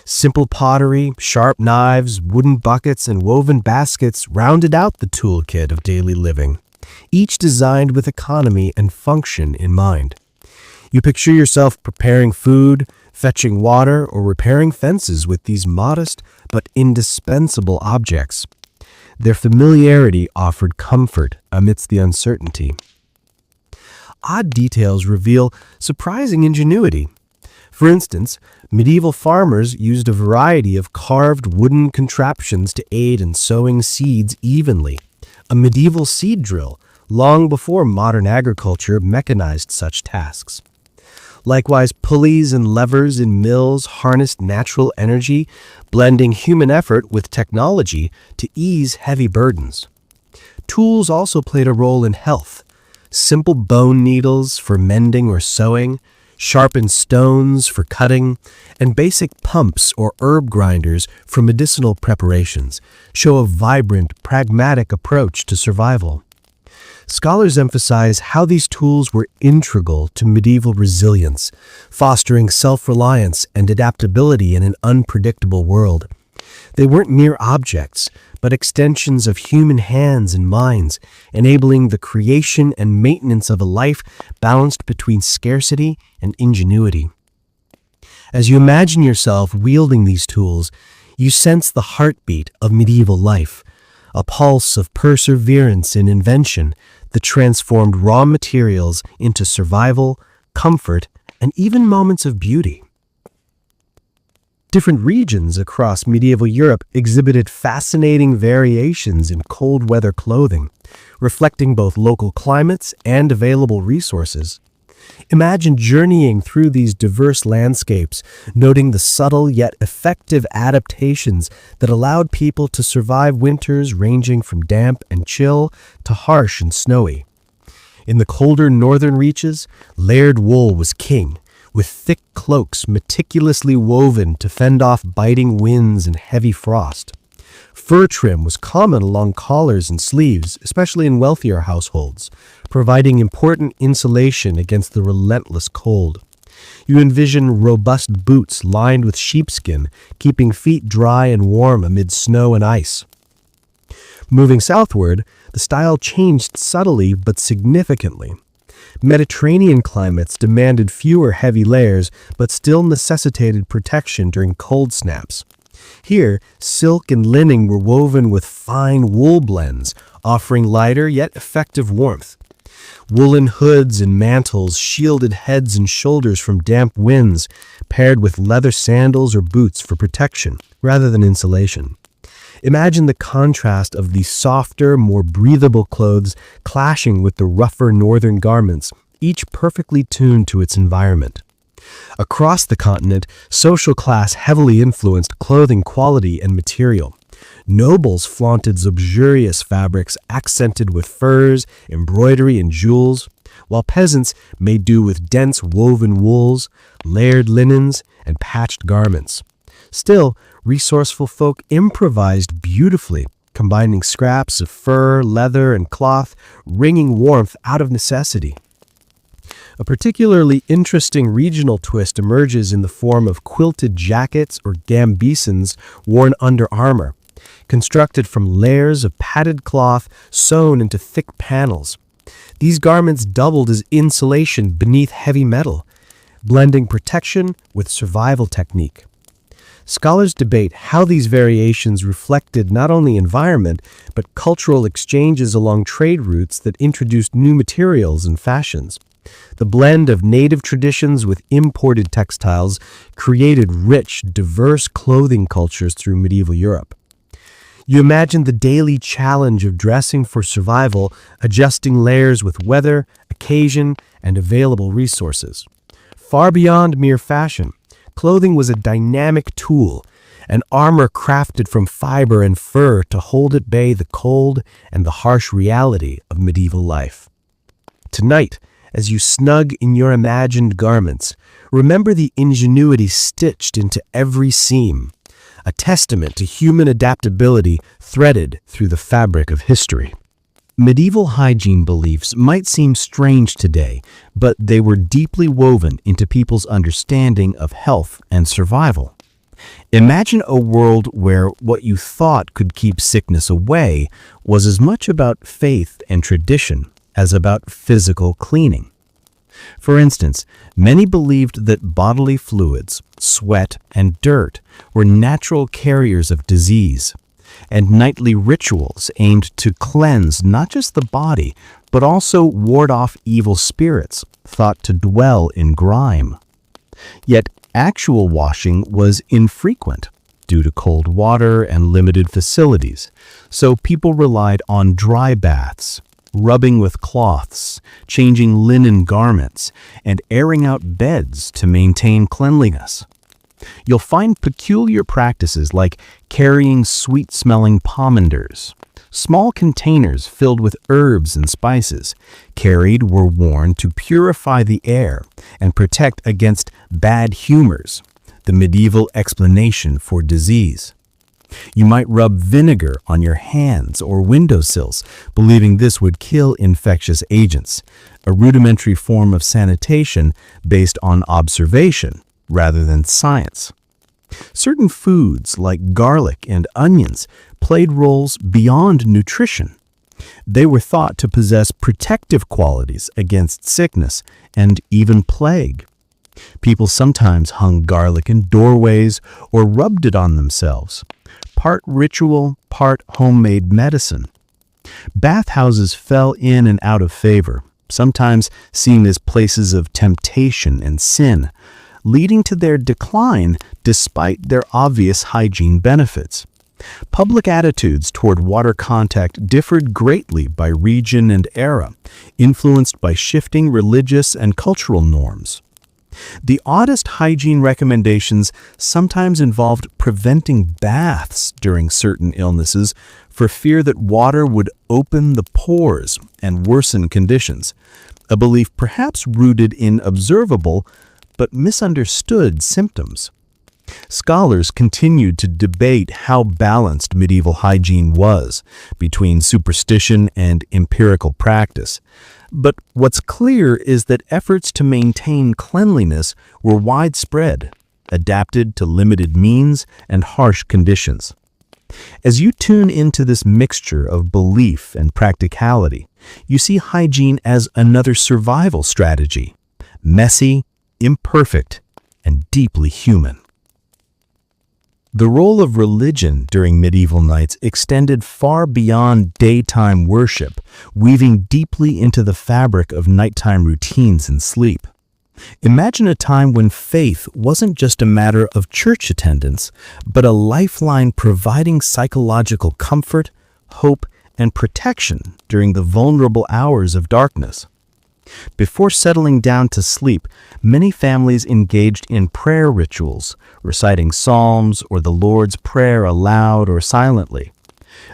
Simple pottery, sharp knives, wooden buckets, and woven baskets rounded out the toolkit of daily living, each designed with economy and function in mind. You picture yourself preparing food, fetching water, or repairing fences with these modest but indispensable objects. Their familiarity offered comfort amidst the uncertainty. Odd details reveal surprising ingenuity. For instance, medieval farmers used a variety of carved wooden contraptions to aid in sowing seeds evenly, a medieval seed drill, long before modern agriculture mechanized such tasks. Likewise, pulleys and levers in mills harnessed natural energy, blending human effort with technology to ease heavy burdens. Tools also played a role in health. Simple bone needles for mending or sewing, sharpened stones for cutting, and basic pumps or herb grinders for medicinal preparations show a vibrant, pragmatic approach to survival. Scholars emphasize how these tools were integral to medieval resilience, fostering self-reliance and adaptability in an unpredictable world. They weren't mere objects, but extensions of human hands and minds, enabling the creation and maintenance of a life balanced between scarcity and ingenuity. As you imagine yourself wielding these tools, you sense the heartbeat of medieval life, a pulse of perseverance in invention that transformed raw materials into survival, comfort, and even moments of beauty. Different regions across medieval Europe exhibited fascinating variations in cold weather clothing, reflecting both local climates and available resources. Imagine journeying through these diverse landscapes, noting the subtle yet effective adaptations that allowed people to survive winters ranging from damp and chill to harsh and snowy. In the colder northern reaches, layered wool was king, with thick cloaks meticulously woven to fend off biting winds and heavy frost. Fur trim was common along collars and sleeves, especially in wealthier households, providing important insulation against the relentless cold. You envision robust boots lined with sheepskin, keeping feet dry and warm amid snow and ice. Moving southward, the style changed subtly but significantly. Mediterranean climates demanded fewer heavy layers but still necessitated protection during cold snaps. Here, silk and linen were woven with fine wool blends, offering lighter yet effective warmth. Woolen hoods and mantles shielded heads and shoulders from damp winds, paired with leather sandals or boots for protection, rather than insulation. Imagine the contrast of these softer, more breathable clothes clashing with the rougher northern garments, each perfectly tuned to its environment. Across the continent, social class heavily influenced clothing quality and material. Nobles flaunted luxurious fabrics accented with furs, embroidery, and jewels, while peasants made do with dense woven wools, layered linens, and patched garments. Still, resourceful folk improvised beautifully, combining scraps of fur, leather, and cloth, wringing warmth out of necessity. A particularly interesting regional twist emerges in the form of quilted jackets or gambesons worn under armor, constructed from layers of padded cloth sewn into thick panels. These garments doubled as insulation beneath heavy metal, blending protection with survival technique. Scholars debate how these variations reflected not only environment, but cultural exchanges along trade routes that introduced new materials and fashions. The blend of native traditions with imported textiles created rich, diverse clothing cultures through medieval Europe. You imagine the daily challenge of dressing for survival, adjusting layers with weather, occasion, and available resources. Far beyond mere fashion, clothing was a dynamic tool, an armor crafted from fiber and fur to hold at bay the cold and the harsh reality of medieval life. Tonight, as you snug in your imagined garments, remember the ingenuity stitched into every seam, a testament to human adaptability threaded through the fabric of history. Medieval hygiene beliefs might seem strange today, but they were deeply woven into people's understanding of health and survival. Imagine a world where what you thought could keep sickness away was as much about faith and tradition as about physical cleaning. For instance, many believed that bodily fluids, sweat, and dirt were natural carriers of disease, and nightly rituals aimed to cleanse not just the body, but also ward off evil spirits thought to dwell in grime. Yet actual washing was infrequent due to cold water and limited facilities, so people relied on dry baths, rubbing with cloths, changing linen garments, and airing out beds to maintain cleanliness. You'll find peculiar practices like carrying sweet-smelling pomanders. Small containers filled with herbs and spices, carried were worn to purify the air and protect against bad humors, the medieval explanation for disease. You might rub vinegar on your hands or windowsills, believing this would kill infectious agents, a rudimentary form of sanitation based on observation rather than science. Certain foods like garlic and onions played roles beyond nutrition. They were thought to possess protective qualities against sickness and even plague. People sometimes hung garlic in doorways or rubbed it on themselves. Part ritual, part homemade medicine. Bathhouses fell in and out of favor, sometimes seen as places of temptation and sin, leading to their decline despite their obvious hygiene benefits. Public attitudes toward water contact differed greatly by region and era, influenced by shifting religious and cultural norms. The oddest hygiene recommendations sometimes involved preventing baths during certain illnesses for fear that water would open the pores and worsen conditions, a belief perhaps rooted in observable but misunderstood symptoms. Scholars continued to debate how balanced medieval hygiene was between superstition and empirical practice. But what's clear is that efforts to maintain cleanliness were widespread, adapted to limited means and harsh conditions. As you tune into this mixture of belief and practicality, you see hygiene as another survival strategy, messy, imperfect, and deeply human. The role of religion during medieval nights extended far beyond daytime worship, weaving deeply into the fabric of nighttime routines and sleep. Imagine a time when faith wasn't just a matter of church attendance, but a lifeline providing psychological comfort, hope, and protection during the vulnerable hours of darkness. Before settling down to sleep, many families engaged in prayer rituals, reciting psalms or the Lord's Prayer aloud or silently.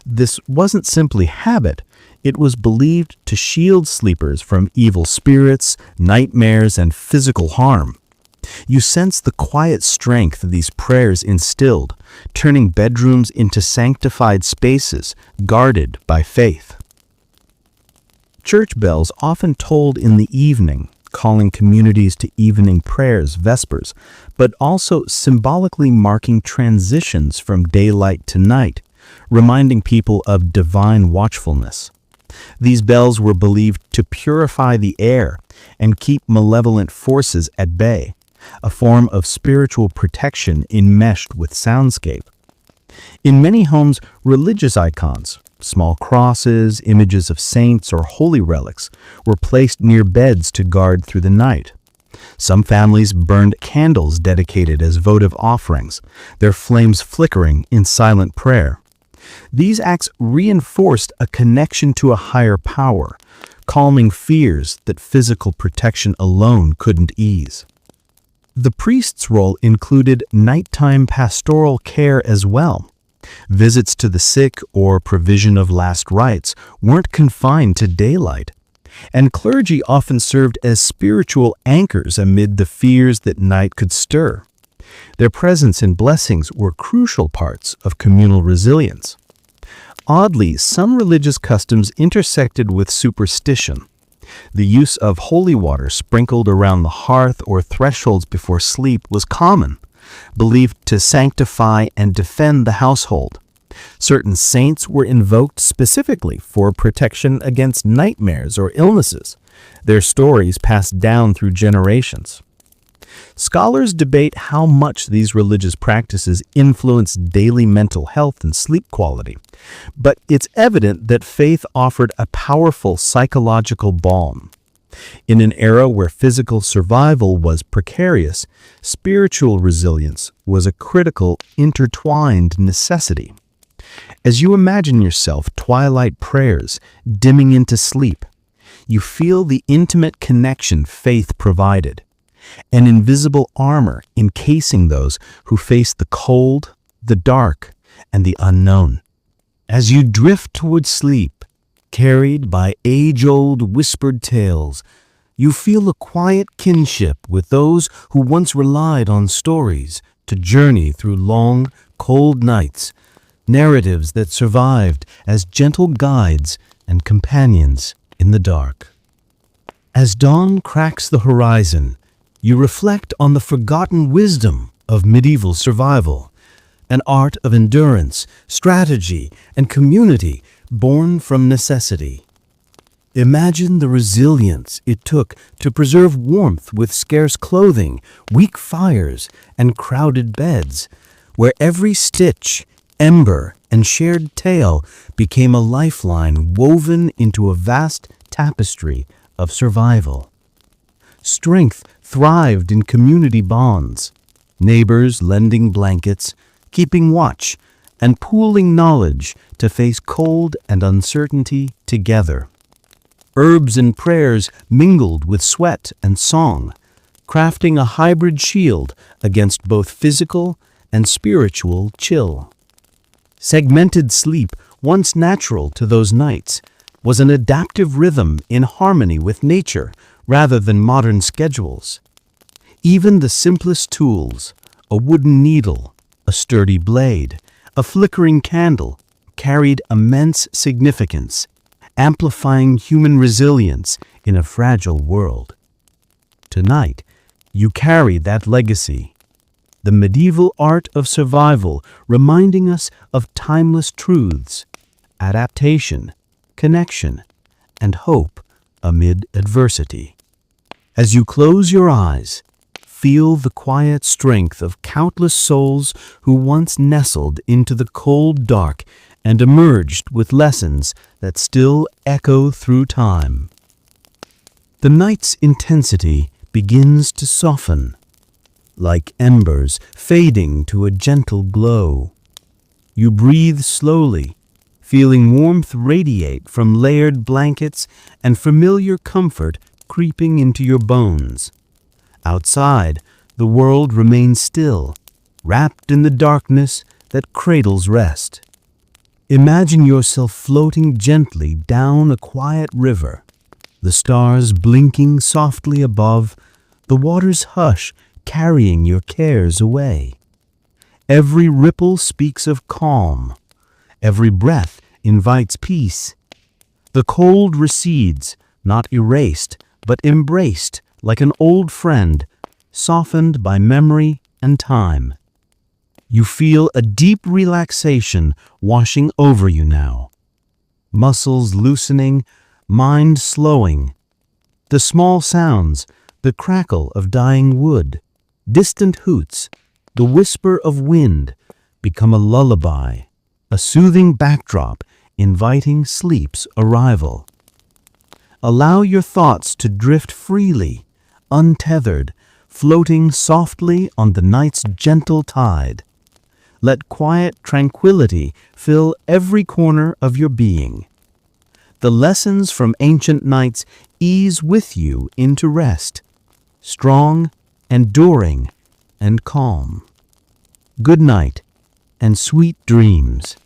This wasn't simply habit, it was believed to shield sleepers from evil spirits, nightmares, and physical harm. You sense the quiet strength these prayers instilled, turning bedrooms into sanctified spaces guarded by faith. Church bells often tolled in the evening, calling communities to evening prayers, vespers, but also symbolically marking transitions from daylight to night, reminding people of divine watchfulness. These bells were believed to purify the air and keep malevolent forces at bay, a form of spiritual protection enmeshed with soundscape. In many homes, religious icons, small crosses, images of saints, or holy relics were placed near beds to guard through the night. Some families burned candles dedicated as votive offerings, their flames flickering in silent prayer. These acts reinforced a connection to a higher power, calming fears that physical protection alone couldn't ease. The priest's role included nighttime pastoral care as well. Visits to the sick or provision of last rites weren't confined to daylight, and clergy often served as spiritual anchors amid the fears that night could stir. Their presence and blessings were crucial parts of communal resilience. Oddly, some religious customs intersected with superstition. The use of holy water sprinkled around the hearth or thresholds before sleep was common, believed to sanctify and defend the household. Certain saints were invoked specifically for protection against nightmares or illnesses, their stories passed down through generations. Scholars debate how much these religious practices influence daily mental health and sleep quality, but it's evident that faith offered a powerful psychological balm. In an era where physical survival was precarious, spiritual resilience was a critical, intertwined necessity. As you imagine yourself twilight prayers dimming into sleep, you feel the intimate connection faith provided, an invisible armor encasing those who face the cold, the dark, and the unknown. As you drift toward sleep, carried by age-old whispered tales, you feel a quiet kinship with those who once relied on stories to journey through long, cold nights, narratives that survived as gentle guides and companions in the dark. As dawn cracks the horizon, you reflect on the forgotten wisdom of medieval survival, an art of endurance, strategy, and community born from necessity. Imagine the resilience it took to preserve warmth with scarce clothing, weak fires, and crowded beds, where every stitch, ember, and shared tale became a lifeline woven into a vast tapestry of survival. Strength thrived in community bonds, neighbors lending blankets, keeping watch, and pooling knowledge to face cold and uncertainty together. Herbs and prayers mingled with sweat and song, crafting a hybrid shield against both physical and spiritual chill. Segmented sleep, once natural to those nights, was an adaptive rhythm in harmony with nature rather than modern schedules. Even the simplest tools, a wooden needle, a sturdy blade, a flickering candle, carried immense significance, amplifying human resilience in a fragile world. Tonight, you carry that legacy, the medieval art of survival, reminding us of timeless truths, adaptation, connection, and hope amid adversity. As you close your eyes, feel the quiet strength of countless souls who once nestled into the cold dark and emerged with lessons that still echo through time. The night's intensity begins to soften, like embers fading to a gentle glow. You breathe slowly, feeling warmth radiate from layered blankets and familiar comfort creeping into your bones. Outside, the world remains still, wrapped in the darkness that cradles rest. Imagine yourself floating gently down a quiet river, the stars blinking softly above, the water's hush carrying your cares away. Every ripple speaks of calm. Every breath invites peace. The cold recedes, not erased, but embraced like an old friend, softened by memory and time. You feel a deep relaxation washing over you now. Muscles loosening, mind slowing. The small sounds, the crackle of dying wood, distant hoots, the whisper of wind become a lullaby, a soothing backdrop inviting sleep's arrival. Allow your thoughts to drift freely, untethered, floating softly on the night's gentle tide. Let quiet tranquility fill every corner of your being. The lessons from ancient nights ease with you into rest, strong, enduring, and calm. Good night, and sweet dreams.